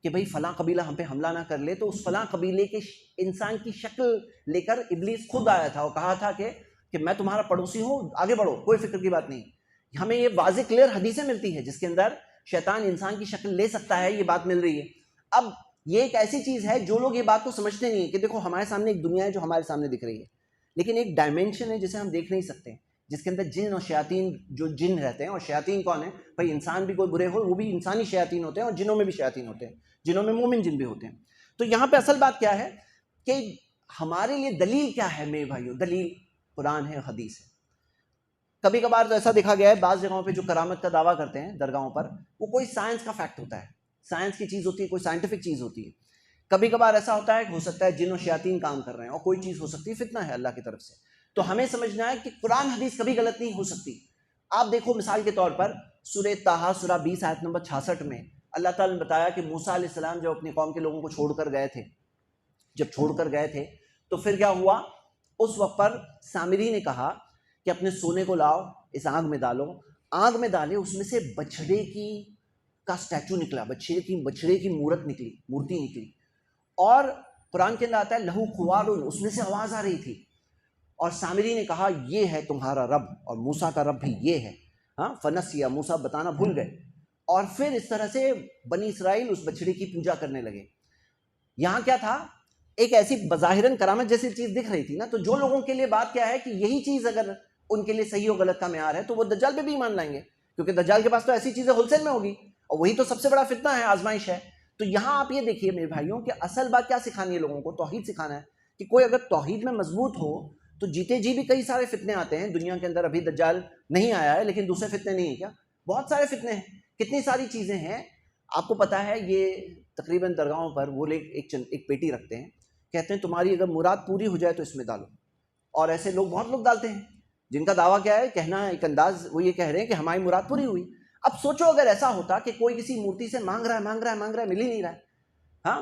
کہ بھئی فلاں قبیلہ ہم پہ حملہ نہ کر لے، تو اس فلاں قبیلے کے انسان کی شکل لے کر ابلیس خود آیا تھا اور کہا تھا کہ میں تمہارا پڑوسی ہوں، آگے بڑھو، کوئی فکر کی بات نہیں۔ ہمیں یہ واضح کلیئر حدیثیں ملتی ہے جس کے اندر شیطان انسان کی شکل لے سکتا ہے، یہ بات مل رہی ہے۔ اب یہ ایک ایسی چیز ہے جو لوگ یہ بات کو سمجھتے نہیں ہیں کہ دیکھو ہمارے سامنے ایک دنیا ہے جو ہمارے سامنے دکھ رہی ہے، لیکن ایک ڈائمینشن ہے جسے ہم دیکھ نہیں سکتے، جس کے اندر جن اور شیاطین، جو جن رہتے ہیں، اور شیاطین کون ہیں بھائی؟ انسان بھی کوئی برے ہو وہ بھی انسانی شیاطین ہوتے ہیں، اور جنوں میں بھی شیاطین ہوتے ہیں، جنوں میں مومن جن بھی ہوتے ہیں۔ تو یہاں پہ اصل بات کیا ہے کہ ہمارے لیے دلیل کیا ہے میرے بھائیوں؟ دلیل قرآن ہے، حدیث ہے۔ کبھی کبھار تو ایسا دیکھا گیا ہے بعض جگہوں پہ جو کرامت کا دعویٰ کرتے ہیں درگاہوں پر، وہ کوئی سائنس کا فیکٹ ہوتا ہے، سائنس کی چیز ہوتی ہے، کوئی سائنٹیفک چیز ہوتی ہے۔ کبھی کبھار ایسا ہوتا ہے کہ ہو سکتا ہے جن و شیاطین کام کر رہے ہیں، اور کوئی چیز ہو سکتی ہے فتنہ ہے اللہ کی طرف سے۔ تو ہمیں سمجھنا ہے کہ قرآن حدیث کبھی غلط نہیں ہو سکتی۔ آپ دیکھو مثال کے طور پر سورہ طٰہٰ سورہ 20 آیت نمبر 66 میں اللہ تعالیٰ نے بتایا کہ موسیٰ علیہ السلام جب اپنی قوم کے لوگوں کو چھوڑ کر گئے تھے تو پھر کیا ہوا؟ اس وقت پر سامری نے کہا کہ اپنے سونے کو لاؤ، اس آگ میں ڈالو، آگ میں ڈالے، اس میں سے بچھڑے کا اسٹیچو نکلا، بچھڑے کی مورتی نکلی، اور قرآن کے اندر آتا ہے لہو خوار، اس میں سے آواز آ رہی تھی، اور سامری نے کہا یہ ہے تمہارا رب، اور موسیٰ کا رب بھی یہ ہے۔ فنسیا، موسیٰ بتانا بھول گئے، اور پھر اس طرح سے بنی اسرائیل اس بچھڑے کی پوجا کرنے لگے۔ یہاں کیا تھا؟ ایک ایسی بظاہراً کرامت جیسی چیز دکھ رہی تھی نا، تو جو لوگوں کے لیے بات کیا ہے کہ یہی چیز اگر ان کے لیے صحیح و غلط کا معیار ہے تو وہ دجال پہ بھی ایمان لائیں گے، کیونکہ دجال کے پاس تو ایسی چیزیں ہول سیل میں ہوگی، اور وہی تو سب سے بڑا فتنہ ہے، آزمائش ہے۔ تو یہاں آپ یہ دیکھیے میرے بھائیوں کہ اصل بات کیا سکھانی ہے لوگوں کو؟ توحید سکھانا ہے، کہ کوئی اگر توحید میں مضبوط ہو تو جیتے جی بھی کئی سارے فتنے آتے ہیں دنیا کے اندر۔ ابھی دجال نہیں آیا ہے لیکن دوسرے فتنے نہیں ہیں کیا؟ بہت سارے فتنے ہیں، کتنی ساری چیزیں ہیں۔ آپ کو پتا ہے یہ تقریباً درگاہوں پر وہ لوگ ایک پیٹی رکھتے ہیں، کہتے ہیں تمہاری اگر مراد پوری ہو جائے تو اس میں ڈالو، اور ایسے لوگ بہت لوگ ڈالتے ہیں جن کا دعویٰ کیا ہے، کہنا ایک انداز، وہ یہ کہہ رہے ہیں کہ ہماری مراد پوری ہوئی۔ اب سوچو اگر ایسا ہوتا کہ کوئی کسی مورتی سے مانگ رہا ہے مل ہی نہیں رہا ہے، ہاں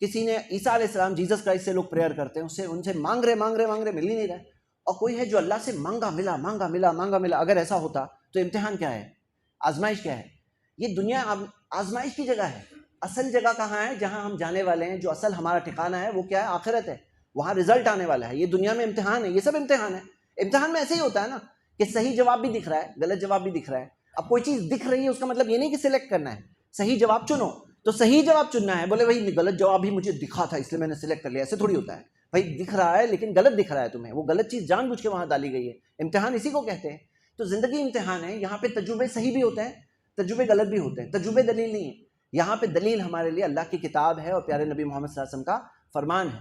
کسی نے عیسیٰ علیہ السلام جیزس کرائسٹ سے لوگ پریئر کرتے ہیں، ان سے مانگ رہے مل ہی نہیں رہا ہے، اور کوئی ہے جو اللہ سے مانگا ملا، اگر ایسا ہوتا تو امتحان کیا ہے؟ آزمائش کیا ہے؟ یہ دنیا آزمائش کی جگہ ہے۔ اصل جگہ کہاں ہے جہاں ہم جانے والے ہیں؟ جو اصل ہمارا ٹھکانہ ہے وہ کیا ہے؟ آخرت ہے، وہاں رزلٹ آنے والا ہے۔ یہ دنیا میں امتحان ہے، یہ سب امتحان ہے۔ امتحان میں ایسے ہی ہوتا ہے نا کہ صحیح جواب بھی دکھ رہا ہے، غلط جواب بھی دکھ رہا ہے۔ اب کوئی چیز دکھ رہی ہے اس کا مطلب یہ نہیں کہ سلیکٹ کرنا ہے، صحیح جواب چنو، تو صحیح جواب چننا ہے۔ بولے بھائی غلط جواب بھی مجھے دکھا تھا اس لیے میں نے سلیکٹ کر لیا، ایسے تھوڑی ہوتا ہے بھائی، دکھ رہا ہے لیکن غلط دکھ رہا ہے تمہیں، وہ غلط چیز جان بوجھ کے وہاں ڈالی گئی ہے۔ امتحان اسی کو کہتے ہیں۔ تو زندگی امتحان ہے، یہاں پہ تجربے صحیح بھی ہوتے ہیں، تجربے غلط بھی ہوتے ہیں، تجربے دلیل نہیں ہے۔ یہاں پہ دلیل ہمارے لیے اللہ کی کتاب ہے اور پیارے نبی محمد صلی اللہ علیہ وسلم کا فرمان ہے۔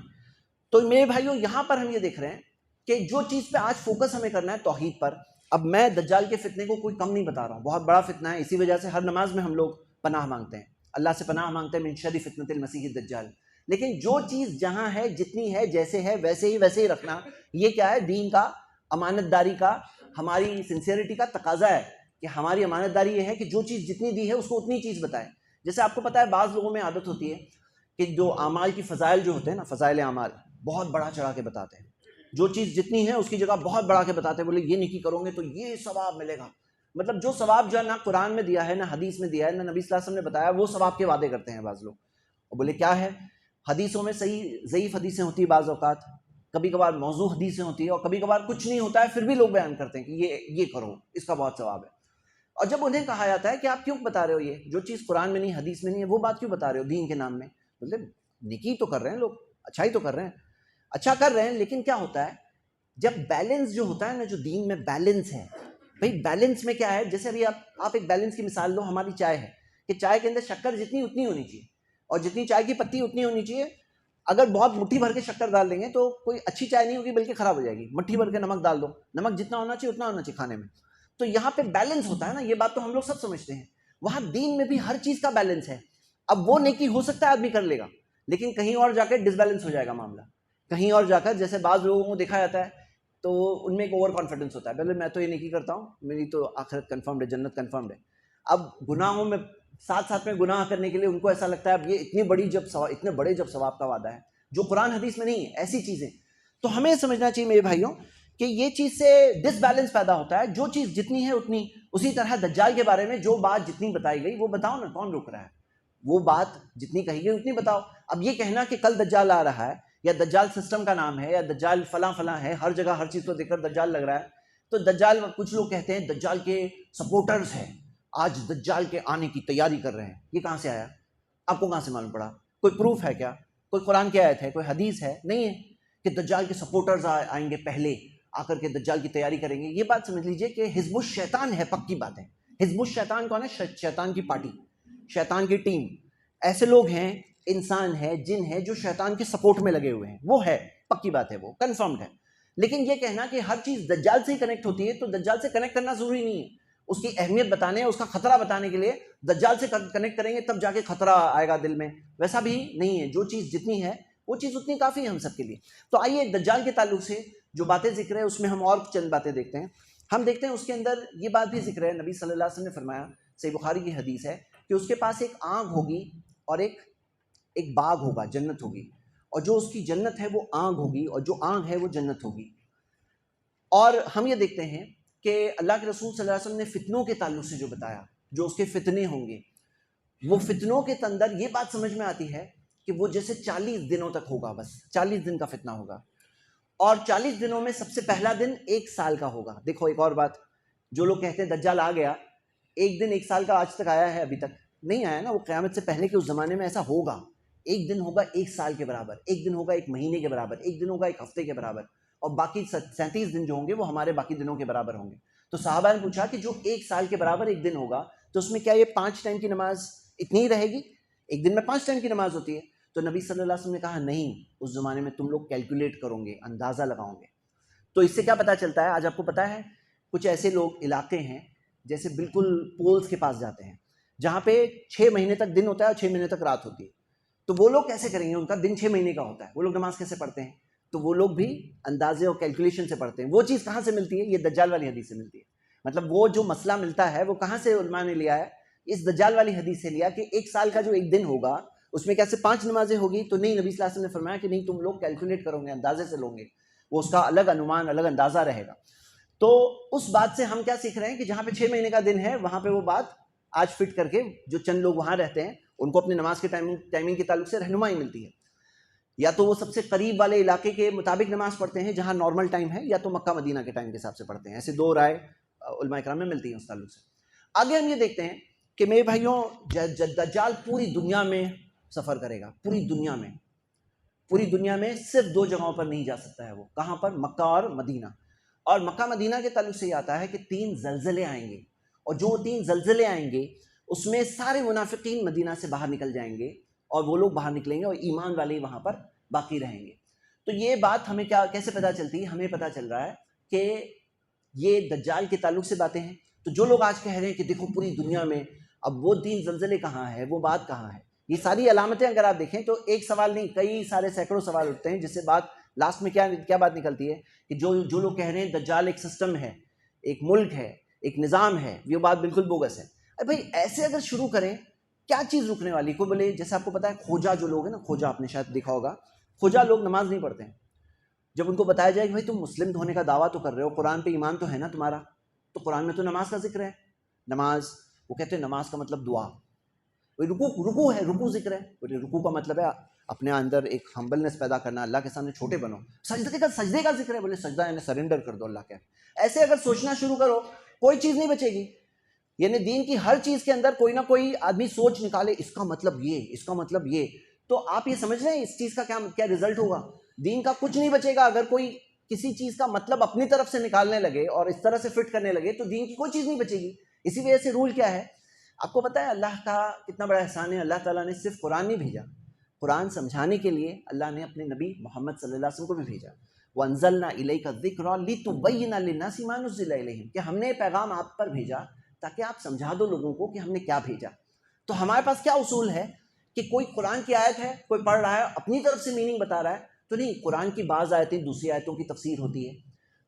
تو میرے بھائیوں یہاں پر ہم یہ دیکھ رہے ہیں کہ جو چیز پہ آج فوکس ہمیں کرنا ہے توحید پر۔ اب میں دجال کے فتنے کو کوئی کم نہیں بتا رہا ہوں، بہت بڑا فتنہ ہے، اسی وجہ سے ہر نماز میں ہم لوگ پناہ مانگتے ہیں، اللہ سے پناہ مانگتے ہیں من شر فتنۃ المسیح الدجال۔ لیکن جو چیز جہاں ہے، جتنی ہے، جیسے ہے ویسے ہی رکھنا، یہ کیا ہے؟ دین کا، امانت داری کا، ہماری سنسیئرٹی کا تقاضا ہے کہ ہماری امانت داری یہ ہے کہ جو چیز جتنی دی ہے اس کو اتنی چیز بتائیں۔ جیسے آپ کو پتا ہے بعض لوگوں میں عادت ہوتی ہے کہ جو اعمال کی فضائل جو ہوتے ہیں نا، فضائل اعمال بہت بڑا چڑھا کے بتاتے ہیں، جو چیز جتنی ہے اس کی جگہ بہت بڑھا کے بتاتے ہیں، بولے یہ نیکی کرو گے تو یہ ثواب ملے گا۔ مطلب جو ثواب جو ہے نہ قرآن میں دیا ہے، نہ حدیث میں دیا ہے، نہ نبی صلی اللہ علیہ وسلم نے بتایا، وہ ثواب کے وعدے کرتے ہیں بعض لوگ۔ اور بولے کیا ہے؟ حدیثوں میں صحیح ضعیف حدیثیں ہوتی ہیں بعض اوقات، کبھی کبھار موضوع حدیثیں ہوتی ہیں، اور کبھی کبھار کچھ نہیں ہوتا ہے پھر بھی لوگ بیان کرتے ہیں کہ یہ کرو، اس کا بہت ثواب ہے۔ اور جب انہیں کہا جاتا ہے کہ آپ کیوں بتا رہے ہو یہ جو چیز قرآن میں نہیں، حدیث میں نہیں ہے، وہ بات کیوں بتا رہے ہو دین کے نام میں؟ مطلب نیکی تو کر رہے ہیں لوگ، اچھائی تو کر رہے ہیں، اچھا کر رہے ہیں، لیکن کیا ہوتا ہے جب بیلنس جو ہوتا ہے نا، جو دین میں بیلنس ہے، بھائی بیلنس میں کیا ہے، جیسے ابھی آپ ایک بیلنس کی مثال لو، ہماری چائے ہے کہ چائے کے اندر شکر جتنی اتنی ہونی چاہیے، اور جتنی چائے کی پتی اتنی ہونی چاہیے. اگر بہت مٹھی بھر کے شکر ڈال دیں گے تو کوئی اچھی چائے نہیں ہوگی بلکہ خراب ہو جائے گی. مٹھی بھر کے نمک ڈال دو، نمک جتنا ہونا چاہیے اتنا ہونا چاہیے کھانے میں. تو یہاں پہ بیلنس ہوتا ہے نا، یہ بات تو ہم لوگ سب سمجھتے ہیں. وہاں دین میں بھی ہر چیز کا بیلنس ہے. اب وہ نیکی ہو سکتا ہے آدمی کر لے گا، لیکن کہیں اور جا کے ڈس بیلنس ہو جائے گا معاملہ. کہیں اور جا کر جیسے بعض لوگوں کو دیکھا جاتا ہے تو ان میں ایک اوور کانفیڈنس ہوتا ہے، پہلے میں تو یہ نیکی کرتا ہوں، میری تو آخرت کنفرمڈ ہے، جنت کنفرمڈ ہے. اب گناہوں میں ساتھ ساتھ میں گناہ کرنے کے لیے ان کو ایسا لگتا ہے اب یہ اتنے بڑے جب ثواب کا وعدہ ہے جو قرآن حدیث میں نہیں ہے، ایسی چیزیں. تو ہمیں سمجھنا چاہیے میرے بھائیوں کہ یہ چیز سے ڈس بیلنس پیدا ہوتا ہے. جو چیز جتنی ہے اتنی. اسی طرح دجال کے بارے میں جو بات جتنی بتائی گئی وہ بتاؤ نا، کون روک رہا ہے؟ وہ بات جتنی کہی گئی اتنی بتاؤ. اب یہ کہنا کہ کل دجال آ رہا ہے، یا دجال سسٹم کا نام ہے، یا دجال فلاں فلاں ہے، ہر جگہ ہر چیز کو دیکھ کر دجال لگ رہا ہے. تو دجال، کچھ لوگ کہتے ہیں دجال کے سپورٹرز ہیں، آج دجال کے آنے کی تیاری کر رہے ہیں. یہ کہاں سے آیا؟ آپ کو کہاں سے معلوم پڑا؟ کوئی پروف ہے کیا؟ کوئی قرآن کی آیت ہے؟ کوئی حدیث ہے؟ نہیں ہے کہ دجال کے سپورٹرز آئیں گے، پہلے آ کر کے دجال کی تیاری کریں گے. یہ بات سمجھ لیجئے کہ حزب الشیطان ہے، پکی بات ہے. حزب الشیطان کون ہے؟ شیطان کی پارٹی، شیطان کی ٹیم. ایسے لوگ ہیں، انسان ہے، جن ہے، جو شیطان کے سپورٹ میں لگے ہوئے ہیں. وہ ہے، پکی بات ہے، وہ کنفرمڈ ہے. لیکن یہ کہنا کہ ہر چیز دجال سے ہی کنیکٹ ہوتی ہے، تو دجال سے کنیکٹ کرنا ضروری نہیں ہے. اس کی اہمیت بتانے، اس کا خطرہ بتانے کے لیے دجال سے کنیکٹ کریں گے تب جا کے خطرہ آئے گا دل میں، ویسا بھی نہیں ہے. جو چیز جتنی ہے وہ چیز اتنی کافی ہے ہم سب کے لیے. تو آئیے دجال کے تعلق سے جو باتیں ذکر ہے اس میں ہم اور چند باتیں دیکھتے ہیں. ہم دیکھتے ہیں اس کے اندر یہ بات بھی ذکر ہے، نبی صلی اللہ علیہ وسلم نے فرمایا، صحیح بخاری کی حدیث ہے، کہ اس کے پاس ایک آنکھ ہوگی اور ایک باغ ہوگا، جنت ہوگی. اور جو اس کی جنت ہے وہ آنکھ ہوگی، اور جو آنکھ ہے وہ جنت ہوگی. اور ہم یہ دیکھتے ہیں کہ اللہ کے رسول صلی اللہ علیہ وسلم نے فتنوں کے تعلق سے جو بتایا، جو اس کے فتنے ہوں گے، وہ فتنوں کے اندر یہ بات سمجھ میں آتی ہے کہ وہ جیسے 40 دنوں تک ہوگا، بس 40 دن کا فتنہ ہوگا. اور 40 دنوں میں سب سے پہلا دن 1 سال کا ہوگا. دیکھو ایک اور بات، جو لوگ کہتے ہیں دجال آ گیا، ایک دن 1 سال کا آج تک آیا ہے؟ ابھی تک نہیں آیا نا. وہ قیامت سے پہلے کے اس زمانے میں ایسا ہوگا. ایک دن ہوگا 1 سال کے برابر، ایک دن ہوگا 1 مہینے کے برابر، ایک دن ہوگا 1 ہفتے کے برابر، اور باقی 37 دن جو ہوں گے وہ ہمارے باقی دنوں کے برابر ہوں گے. تو صحابہ نے پوچھا کہ جو 1 سال کے برابر ایک دن ہوگا تو اس میں کیا یہ 5 ٹائم کی نماز اتنی ہی رہے گی؟ ایک دن میں 5 ٹائم کی نماز ہوتی ہے. تو نبی صلی اللہ علیہ وسلم نے کہا نہیں، اس زمانے میں تم لوگ کیلکولیٹ کرو گے، اندازہ لگاؤ گے. تو اس سے کیا پتہ چلتا ہے؟ آج آپ کو پتہ ہے کچھ ایسے لوگ علاقے ہیں جیسے بالکل پولز کے پاس جاتے ہیں جہاں پہ 6 مہینے تک دن ہوتا ہے اور 6 مہینے تک رات ہوتی ہے. تو وہ لوگ کیسے کریں گے؟ ان کا دن 6 مہینے کا ہوتا ہے، وہ لوگ نماز کیسے پڑھتے ہیں؟ تو وہ لوگ بھی اندازے اور کیلکولیشن سے پڑھتے ہیں. وہ چیز کہاں سے ملتی ہے؟ یہ دجال والی حدیث سے ملتی ہے. مطلب وہ جو مسئلہ ملتا ہے وہ کہاں سے علماء نے لیا ہے؟ اس دجال والی حدیث سے لیا کہ 1 سال کا جو ایک دن ہوگا اس میں کیسے 5 نمازیں ہوگی. تو نہیں، نبی صلی اللہ علیہ وسلم نے فرمایا کہ نہیں، تم لوگ کیلکولیٹ کرو گے، اندازے سے لوگے، وہ اس کا الگ انومان، الگ اندازہ رہے گا. تو اس بات سے ہم کیا سیکھ رہے ہیں کہ جہاں پہ 6 مہینے کا دن ہے وہاں پہ وہ بات آج فٹ کر کے جو چند لوگ وہاں رہتے ہیں ان کو اپنی نماز کے ٹائمنگ کے تعلق سے رہنمائی ملتی ہے. یا تو وہ سب سے قریب والے علاقے کے مطابق نماز پڑھتے ہیں جہاں نارمل ٹائم ہے، یا تو مکہ مدینہ کے ٹائم کے حساب سے پڑھتے ہیں. ایسے 2 رائے علماء کرام میں ملتی ہیں اس تعلق سے. آگے ہم یہ دیکھتے ہیں کہ میرے بھائیوں دجال پوری دنیا میں سفر کرے گا. پوری دنیا میں صرف 2 جگہوں پر نہیں جا سکتا ہے. وہ کہاں پر؟ مکہ اور مدینہ. اور مکہ مدینہ کے تعلق سے یہ آتا ہے کہ 3 زلزلے آئیں گے، اور جو 3 زلزلے آئیں گے اس میں سارے منافقین مدینہ سے باہر نکل جائیں گے، اور وہ لوگ باہر نکلیں گے اور ایمان والے وہاں پر باقی رہیں گے. تو یہ بات ہمیں کیسے پتہ چلتی ہے؟ ہمیں پتہ چل رہا ہے کہ یہ دجال کے تعلق سے باتیں ہیں. تو جو لوگ آج کہہ رہے ہیں کہ دیکھو پوری دنیا میں اب وہ 3 زلزلے کہاں ہے، وہ بات کہاں ہے، یہ ساری علامتیں اگر آپ دیکھیں تو ایک سوال نہیں، کئی سارے سینکڑوں سوال اٹھتے ہیں، جس سے بات لاسٹ میں کیا بات نکلتی ہے کہ جو لوگ کہہ رہے ہیں دجال ایک سسٹم ہے، ایک ملک ہے، ایک نظام ہے، یہ بات بالکل بوگس ہے. بھائی ایسے اگر شروع کریں کیا چیز رکنے والی؟ کوئی بولے جیسے آپ کو پتا ہے کھوجا جو لوگ ہیں نا، کھوجا آپ نے شاید دیکھا ہوگا، کھوجا لوگ نماز نہیں پڑھتے ہیں. جب ان کو بتایا جائے کہ بھائی تم مسلم ہونے کا دعویٰ تو کر رہے ہو، قرآن پہ ایمان تو ہے نا تمہارا، تو قرآن میں تو نماز کا ذکر ہے. نماز، وہ کہتے ہیں نماز کا مطلب دعا. رکوع ہے، رکوع ذکر ہے. رکوع کا مطلب ہے اپنے اندر ایک ہمبلنس پیدا کرنا، اللہ کے سامنے چھوٹے بنو. سجدے کا ذکر ہے، بولے سجدہ یعنی سرنڈر کر دو اللہ کے. ایسے اگر سوچنا شروع کرو کوئی چیز نہیں بچے گی. یعنی دین کی ہر چیز کے اندر کوئی نہ کوئی آدمی سوچ نکالے اس کا مطلب یہ، اس کا مطلب یہ. تو آپ یہ سمجھ رہے ہیں اس چیز کا کیا رزلٹ ہوگا؟ دین کا کچھ نہیں بچے گا اگر کوئی کسی چیز کا مطلب اپنی طرف سے نکالنے لگے اور اس طرح سے فٹ کرنے لگے تو دین کی کوئی چیز نہیں بچے گی. اسی وجہ سے رول کیا ہے آپ کو پتہ ہے؟ اللہ کا کتنا بڑا احسان ہے, اللہ تعالیٰ نے صرف قرآن نہیں بھیجا, قرآن سمجھانے کے لیے اللہ نے اپنے نبی محمد صلی اللہ علیہ وسلم کو بھی بھیجا. وَأَنزَلْنَا إِلَيْكَ الذِّكْرَ لِتُبَيِّنَ لِلنَّاسِ مَا نُزِّلَ إِلَيْهِمْ, کہ ہم نے پیغام آپ پر بھیجا تاکہ آپ سمجھا دو لوگوں کو کہ ہم نے کیا بھیجا. تو ہمارے پاس کیا اصول ہے کہ کوئی قرآن کی آیت ہے, کوئی پڑھ رہا ہے اپنی طرف سے میننگ بتا رہا ہے تو نہیں, قرآن کی بعض آیتیں دوسری آیتوں کی تفسیر ہوتی ہے.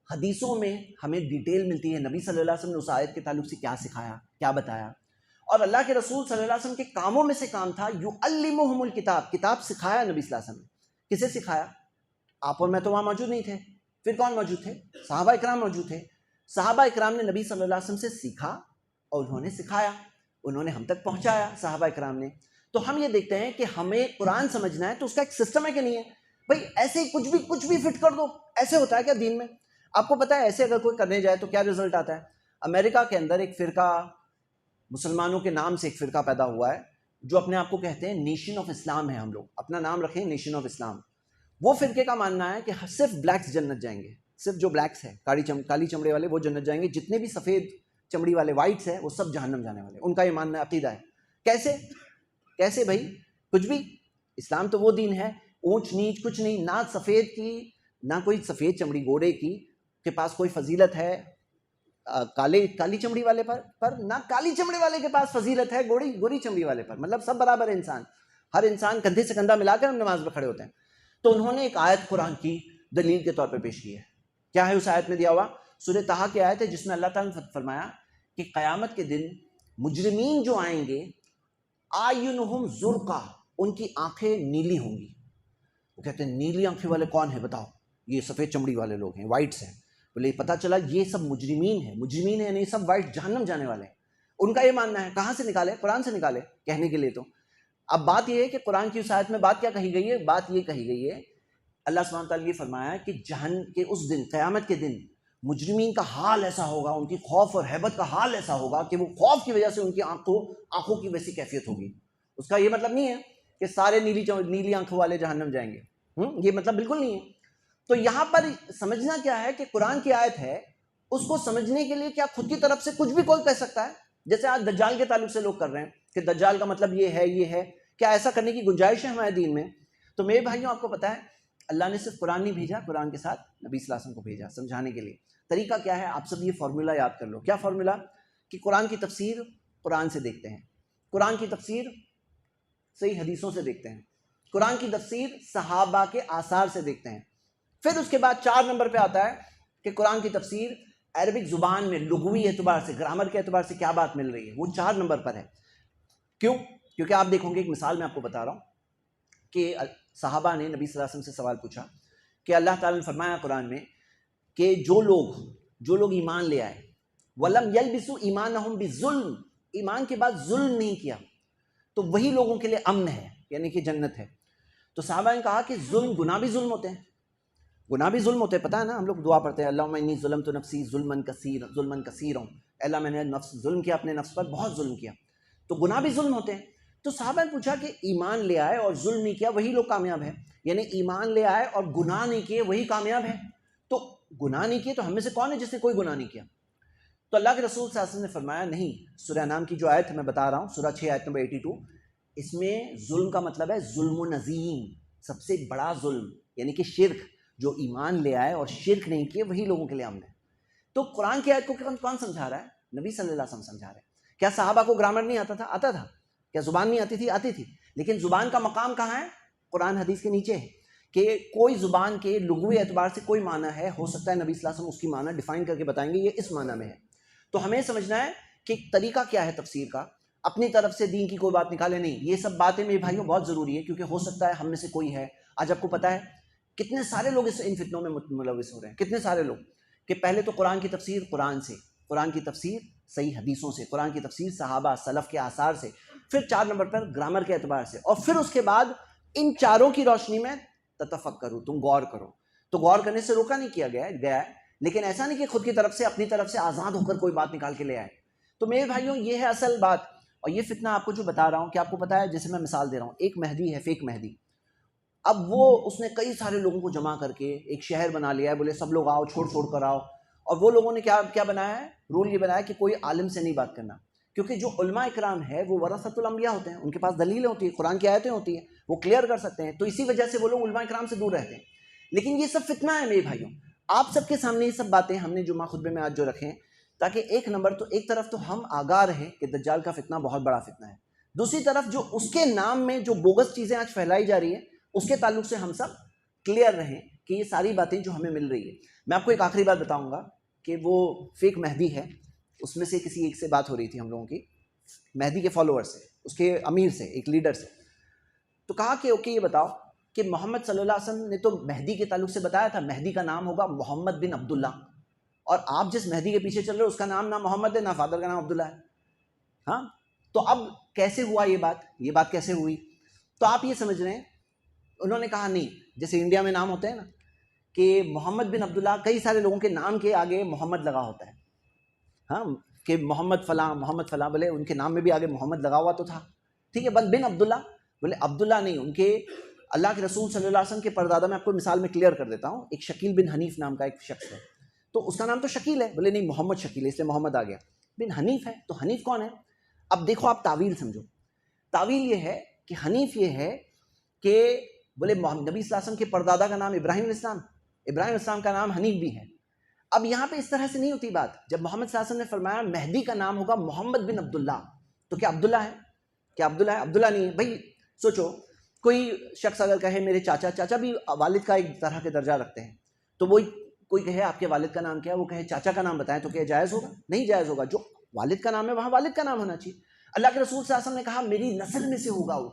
حدیثوں میں ہمیں ڈیٹیل ملتی ہے نبی صلی اللہ علیہ وسلم نے اس آیت کے تعلق سے کیا سکھایا, کیا بتایا. اور اللہ کے رسول صلی اللہ علیہ وسلم کے کاموں میں سے کام تھا یعلمہم الکتاب, کتاب سکھایا نبی صلی اللہ علیہ وسلم نے. کسے سکھایا؟ آپ اور میں تو وہاں موجود نہیں تھے, پھر کون موجود تھے؟ صحابہ اکرام موجود تھے. صحابہ اکرام نے نبی صلی اللہ علیہ وسلم سے سیکھا اور انہوں نے سکھایا, انہوں نے ہم تک پہنچایا صحابہ اکرام نے. تو ہم یہ دیکھتے ہیں کہ ہمیں قرآن سمجھنا ہے تو اس کا ایک سسٹم ہے کہ نہیں ہے بھائی, ایسے ہی کچھ بھی فٹ کر دو, ایسے ہوتا ہے کیا دین میں؟ آپ کو پتہ ہے ایسے اگر کوئی کرنے جائے تو کیا رزلٹ آتا ہے؟ امریکہ کے اندر ایک فرقہ, مسلمانوں کے نام سے ایک فرقہ پیدا ہوا ہے جو اپنے آپ کو کہتے ہیں نیشن آف اسلام ہے, ہم لوگ اپنا نام رکھیں نیشن آف اسلام. وہ فرقے کا ماننا ہے کہ صرف بلیکس جنت جائیں گے, صرف جو بلیکس ہے کالی چمڑے والے وہ جنت جائیں گے, جتنے بھی سفید چمڑی والے وائٹس ہیں وہ سب جہنم جانے والے. ان کا یہ ماننا عقیدہ ہے. کیسے بھائی؟ کچھ بھی. اسلام تو وہ دین ہے اونچ نیچ کچھ نہیں, نہ سفید کی نہ کوئی سفید چمڑی گورے کی کے پاس کوئی فضیلت ہے کالی چمڑی والے پر نہ کالی چمڑی والے کے پاس فضیلت ہے گوری چمڑی والے پر. مطلب سب برابر ہے انسان, ہر انسان کندھے سے کندھا ملا کر ہم نماز میں کھڑے ہوتے ہیں. تو انہوں نے ایک آیت قرآن کی دلیل کے طور پہ پیش کی ہے. کیا ہے اس آیت میں دیا ہوا؟ سورہ طٰہٰ کی آیت ہے جس میں اللہ تعالیٰ نے فرمایا کہ قیامت کے دن مجرمین جو آئیں گے اعینہم زرقا, ان کی آنکھیں نیلی ہوں گی. وہ کہتے ہیں نیلی آنکھیں والے کون ہیں بتاؤ؟ یہ سفید چمڑی والے لوگ ہیں, وائٹس ہیں. بولے پتہ چلا یہ سب مجرمین ہیں یعنی سب وائٹ جہنم جانے والے ہیں. ان کا یہ ماننا ہے. کہاں سے نکالے؟ قرآن سے نکالے کہنے کے لیے. تو اب بات یہ ہے کہ قرآن کی اس آیت میں بات کیا کہی گئی ہے؟ بات یہ کہی گئی ہے, اللہ سبحانہ وتعالیٰ نے یہ فرمایا کہ جہنم کے اس دن, قیامت کے دن مجرمین کا حال ایسا ہوگا, ان کی خوف اور ہیبت کا حال ایسا ہوگا کہ وہ خوف کی وجہ سے ان کی آنکھوں کی ویسی کیفیت ہوگی. اس کا یہ مطلب نہیں ہے کہ سارے نیلی آنکھوں والے جہنم جائیں گے, یہ مطلب بالکل نہیں ہے. تو یہاں پر سمجھنا کیا ہے کہ قرآن کی آیت ہے, اس کو سمجھنے کے لیے کیا خود کی طرف سے کچھ بھی کوئی کہہ سکتا ہے؟ جیسے آج دجال کے تعلق سے لوگ کر رہے ہیں کہ دجال کا مطلب یہ ہے. کیا ایسا کرنے کی گنجائش ہے ہمارے دین میں؟ تو میرے بھائیوں آپ کو پتہ ہے اللہ نے صرف قرآن نہیں بھیجا, قرآن کے ساتھ نبی صلی اللہ علیہ وسلم کو بھیجا سمجھانے کے لیے. طریقہ کیا ہے؟ آپ سب یہ فارمولا یاد کر لو. کیا فارمولا؟ کہ قرآن کی تفسیر قرآن سے دیکھتے ہیں, قرآن کی تفسیر صحیح حدیثوں سے دیکھتے ہیں, قرآن کی تفسیر صحابہ کے آثار سے دیکھتے ہیں. پھر اس کے بعد 4 نمبر پہ آتا ہے کہ قرآن کی تفسیر عربک زبان میں لغوی اعتبار سے, گرامر کے اعتبار سے کیا بات مل رہی ہے, وہ 4 نمبر پر ہے. کیوں؟ کیونکہ آپ دیکھو گے, ایک مثال میں آپ کو بتا رہا ہوں کہ صحابہ نے نبی صلی اللہ علیہ وسلم سے سوال پوچھا کہ اللہ تعالیٰ نے فرمایا قرآن میں کہ جو لوگ ایمان لے آئے وَلَمْ يَلْبِسُوا إِيمَانَهُمْ بِالظُّلْمِ, ایمان کے بعد ظلم نہیں کیا, تو وہی لوگوں کے لیے امن ہے, یعنی کہ جنت ہے. تو صحابہ نے کہا کہ گناہ بھی ظلم ہوتے ہیں, گناہ بھی ظلم ہوتے ہیں, پتہ ہے نا, ہم لوگ دعا پڑھتے ہیں اللہم انی ظلمت نفسی ظلما کثیرا, اللہ میں نے ظلم کیا اپنے نفس پر, بہت ظلم کیا. تو گناہ بھی ظلم ہوتے ہیں. تو صحابہ نے پوچھا کہ ایمان لے آئے اور ظلم نہیں کیا وہی لوگ کامیاب ہیں, یعنی ایمان لے آئے اور گناہ نہیں کیے وہی کامیاب ہے. تو گناہ نہیں کیے تو ہم میں سے کون ہے جس نے کوئی گناہ نہیں کیا؟ تو اللہ کے رسول صلی اللہ علیہ وسلم نے فرمایا نہیں, سورہ انعام کی جو آیت میں بتا رہا ہوں, سورہ 6 آیت نمبر 82, اس میں ظلم کا مطلب ہے ظلم و نظیم, سب سے بڑا ظلم, یعنی کہ شرک. جو ایمان لے آئے اور شرک نہیں کیے وہی لوگوں کے لیے امن ہے. تو قرآن کی آیت کو کون سمجھا رہا ہے؟ نبی صلی اللہ علیہ وسلم سمجھا رہے ہیں. کیا صحابہ کو گرامر نہیں آتا تھا؟ آتا تھا. کیا زبان نہیں آتی تھی؟ آتی تھی. لیکن زبان کا مقام کہاں ہے؟ قرآن حدیث کے نیچے ہے. کہ کوئی زبان کے لغوی اعتبار سے کوئی معنی ہے, ہو سکتا ہے نبی صلی اللہ علیہ وسلم اس کی معنی ڈیفائن کر کے بتائیں گے یہ اس معنی میں ہے. تو ہمیں سمجھنا ہے کہ طریقہ کیا ہے تفسیر کا, اپنی طرف سے دین کی کوئی بات نکالے نہیں. یہ سب باتیں میرے بھائیوں بہت ضروری ہے, کیونکہ ہو سکتا ہے ہم میں سے کوئی ہے, آج آپ کو پتہ ہے کتنے سارے لوگ ان فتنوں میں ملوث ہو رہے ہیں, کتنے سارے لوگ, کہ پہلے تو قرآن کی تفسیر قرآن سے, قرآن کی تفسیر صحیح حدیثوں سے, قرآن کی تفسیر صحابہ سلف کے آثار سے, پھر 4 نمبر پر گرامر کے اعتبار سے, اور پھر اس کے بعد ان چاروں کی روشنی میں تتفکروا, تم غور کرو. تو غور کرنے سے روکا نہیں کیا گیا ہے, لیکن ایسا نہیں کہ خود کی طرف سے اپنی طرف سے آزاد ہو کر کوئی بات نکال کے لے آئے. تو میرے بھائیوں یہ ہے اصل بات. اور یہ فتنہ آپ کو جو بتا رہا ہوں کہ آپ کو پتہ ہے, جیسے میں مثال دے رہا ہوں, ایک مہدی ہے, فیک مہدی. اب وہ اس نے کئی سارے لوگوں کو جمع کر کے ایک شہر بنا لیا ہے، بولے سب لوگ آؤ، چھوڑ کر آؤ. اور وہ لوگوں نے کیا بنایا ہے، رول یہ بنایا کہ کوئی عالم سے نہیں بات کرنا، کیونکہ جو علماء اکرام ہے وہ ورثۃ الانبیاء ہوتے ہیں، ان کے پاس دلیلیں ہوتی ہیں، قرآن کی آیتیں ہوتی ہیں، وہ کلیئر کر سکتے ہیں. تو اسی وجہ سے وہ لوگ علماء اکرام سے دور رہتے ہیں. لیکن یہ سب فتنہ ہے میرے بھائیوں. آپ سب کے سامنے یہ سب باتیں ہم نے جمعہ خطبے میں آج جو رکھیں، تاکہ ایک نمبر تو ایک طرف تو ہم آگاہ رہیں کہ دجال کا فتنہ بہت بڑا فتنہ ہے، دوسری طرف جو اس کے نام میں جو بوگس چیزیں آج پھیلائی جا رہی ہیں اس کے تعلق سے ہم سب کلیئر رہیں کہ یہ ساری باتیں جو ہمیں مل رہی ہے. میں آپ کو ایک آخری بات بتاؤں گا کہ وہ فیک مہدی ہے، اس میں سے کسی ایک سے بات ہو رہی تھی ہم لوگوں کی، مہدی کے فالوور سے، اس کے امیر سے، ایک لیڈر سے. تو کہا کہ اوکے یہ بتاؤ کہ محمد صلی اللہ علیہ وسلم نے تو مہدی کے تعلق سے بتایا تھا مہدی کا نام ہوگا محمد بن عبداللہ، اور آپ جس مہدی کے پیچھے چل رہے ہو اس کا نام نہ محمد ہے نہ فادر کا نام عبداللہ ہے. ہاں تو اب کیسے ہوا یہ بات کیسے ہوئی؟ تو آپ یہ سمجھ رہے ہیں، انہوں نے کہا نہیں، جیسے انڈیا میں نام ہوتے ہیں نا کہ محمد بن عبداللہ، کئی سارے لوگوں کے نام کے آگے محمد لگا ہوتا ہے، ہاں کہ محمد فلاں بولے ان کے نام میں بھی آگے محمد لگا ہوا تو تھا، ٹھیک ہے، بس بن عبداللہ بولے عبداللہ نہیں، ان کے اللہ کے رسول صلی اللہ علیہ وسلم کے پردادا، میں آپ کو مثال میں کلیئر کر دیتا ہوں، ایک شکیل بن حنیف نام کا ایک شخص ہے، تو اس کا نام تو شکیل ہے، بولے نہیں محمد شکیل ہے، اس لیے محمد آ گیا. بن حنیف ہے تو حنیف کون ہے؟ اب دیکھو آپ تعویل سمجھو، تعویل یہ ہے کہ حنیف یہ ہے کہ بولے نبی صلی اللہ علیہ وسلم کے پردادا کا نام ابراہیم علیہ السلام کا نام حنیف بھی ہے. اب یہاں پہ اس طرح سے نہیں ہوتی بات. جب محمد صلی اللہ علیہ وسلم نے فرمایا مہدی کا نام ہوگا محمد بن عبداللہ، تو کیا عبداللہ ہے؟ عبداللہ نہیں ہے. بھائی سوچو، کوئی شخص اگر کہے میرے چاچا بھی والد کا ایک طرح کے درجہ رکھتے ہیں، تو وہ کوئی کہے آپ کے والد کا نام کیا ہے، وہ کہے چاچا کا نام بتائیں، تو کیا جائز ہوگا؟ نہیں جائز ہوگا. جو والد کا نام ہے وہاں والد کا نام ہونا چاہیے. اللہ کے رسول صلی اللہ علیہ وسلم نے کہا میری نسل میں سے ہوگا، وہ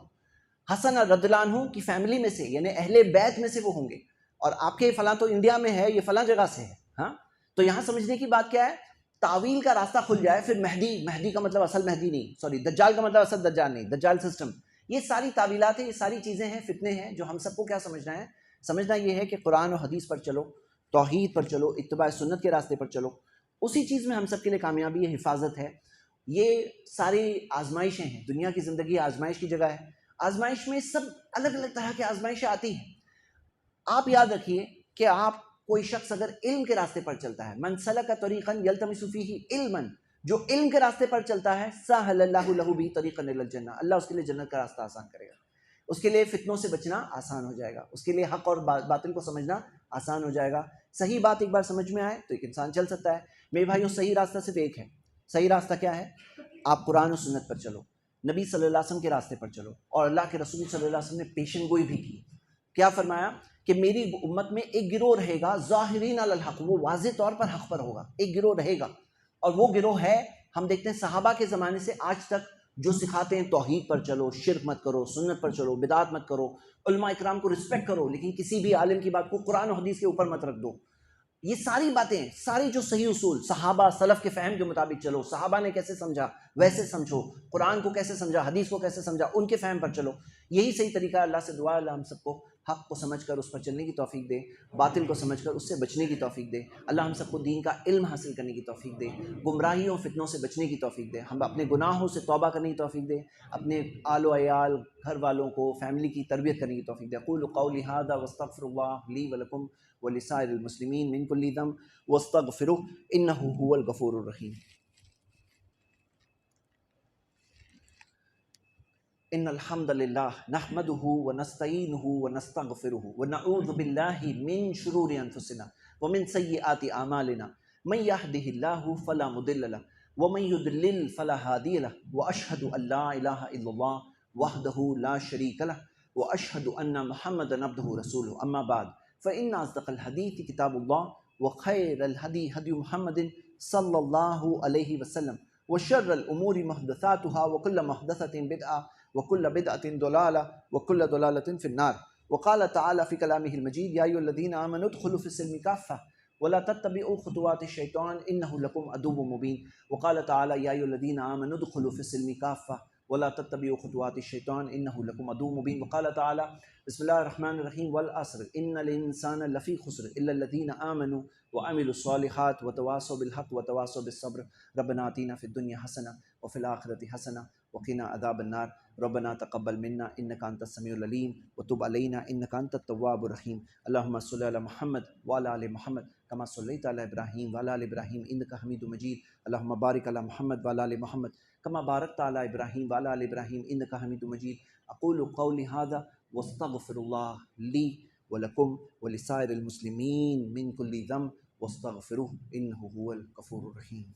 حسن رضی اللہ عنہ کی فیملی میں سے، یعنی اہل بیت میں سے وہ ہوں گے، اور آپ کے فلاں تو انڈیا میں ہے، یہ فلاں جگہ سے ہے. ہاں تو یہاں سمجھنے کی بات کیا ہے، تعویل کا راستہ کھل جائے. پھر مہدی کا مطلب اصل مہدی نہیں، سوری دجال کا مطلب اصل دجال نہیں، دجال سسٹم. یہ ساری تعویلات ہیں، یہ ساری چیزیں ہیں، فتنے ہیں، جو ہم سب کو کیا سمجھنا ہے؟ سمجھنا یہ ہے کہ قرآن و حدیث پر چلو، توحید پر چلو، اتباع سنت کے راستے پر چلو، اسی چیز میں ہم سب کے لیے کامیابی ہے، حفاظت ہے. یہ ساری آزمائشیں ہیں، دنیا کی زندگی آزمائش کی جگہ ہے. آزمائش میں سب الگ الگ طرح کی آزمائشیں آتی ہیں. آپ یاد رکھیے کہ آپ کوئی شخص اگر علم کے راستے پر چلتا ہے، من سلک طریقا یلتمس فیہ علما، جو علم کے راستے پر چلتا ہے، سہل اللہ لہ بہ طریقا الی الجنہ، اللہ اس کے لیے جنت کا راستہ آسان کرے گا. اس کے لیے فتنوں سے بچنا آسان ہو جائے گا، اس کے لیے حق اور باطل کو سمجھنا آسان ہو جائے گا. صحیح بات ایک بار سمجھ میں آئے تو ایک انسان چل سکتا ہے. میرے بھائیوں صحیح راستہ صرف ایک ہے. صحیح راستہ کیا ہے؟ آپ قرآن و سنت پر چلو، نبی صلی اللہ علیہ وسلم کے راستے پر چلو، اور اللہ کے رسول صلی اللہ علیہ وسلم نے پیشن گوئی بھی کی. کیا فرمایا؟ کہ میری امت میں ایک گروہ رہے گا ظاہرین علی الحق، وہ واضح طور پر حق پر ہوگا، ایک گروہ رہے گا، اور وہ گروہ ہے، ہم دیکھتے ہیں صحابہ کے زمانے سے آج تک جو سکھاتے ہیں توحید پر چلو، شرک مت کرو، سنت پر چلو، بدعات مت کرو، علماء اکرام کو رسپیکٹ کرو، لیکن کسی بھی عالم کی بات کو قرآن و حدیث کے اوپر مت رکھ دو. یہ ساری باتیں، ساری جو صحیح اصول، صحابہ سلف کے فہم کے مطابق چلو، صحابہ نے کیسے سمجھا ویسے سمجھو، قرآن کو کیسے سمجھا، حدیث کو کیسے سمجھا، ان کے فہم پر چلو. یہی صحیح طریقہ ہے. اللہ سے دعا ہے اللہ ہم سب کو حق کو سمجھ کر اس پر چلنے کی توفیق دے، باطل کو سمجھ کر اس سے بچنے کی توفیق دے. اللہ ہم سب کو دین کا علم حاصل کرنے کی توفیق دے، گمراہیوں فتنوں سے بچنے کی توفیق دے، ہم اپنے گناہوں سے توبہ کرنے کی توفیق دے، اپنے آل و عیال، گھر والوں کو، فیملی کی تربیت کرنے کی توفیق دے. اقول قولی ھذا واستغفر اللہ لی ولکم ولسائر المسلمین من کل ذنب واستغفروہ انہ ھو الغفور الرحیم. ان الحمد للہ نحمده ونستعینه ونستغفره ونعوذ باللہ من شرور انفسنا ومن سیئات اعمالنا من يهده الله فلا مضل له ومن يضلل فلا هادي له واشهد ان لا اله الا الله وحده لا شريك له واشهد ان محمدا عبده ورسوله. اما بعد فان اصدق الحديث كتاب الله وخير الهدي هدي محمد صلى الله عليه وسلم وشر الامور محدثاتها وكل محدثة بدعة وكل بدعة ضلالة وكل ضلالة في النار. وقال تعالى في كلامه المجيد يا أيها الذين آمنوا ادخلوا في السلم كافة ولا تتبعوا خطوات الشيطان إنه لكم عدو مبين. وقال تعالى يا أيها الذين آمنوا ادخلوا في السلم كافة ولا تتبعوا خطوات الشيطان إنه لكم عدو مبين. وقال تعالى بسم الله الرحمن الرحيم والعصر إن الإنسان لفي خسر إلا الذين آمنوا وعملوا الصالحات وتواصوا بالحق وتواصوا بالصبر ربنا آتنا في الدنيا حسنة وفي الآخرة حسنة وقنا عذاب النار ربنا تقبل منا انك انت السميع العليم وتب علينا انك انت التواب الرحيم اللهم صل على محمد وعلى ال محمد كما صليت على ابراهيم وعلى ال ابراهيم انك حميد مجيد اللهم بارك على محمد وعلى ال محمد كما باركت على ابراهيم وعلى ال ابراهيم انك حميد مجيد اقول قولي هذا واستغفر الله لي ولكم ولسائر المسلمين من كل ذنب واستغفروه انه هو الغفور الرحيم.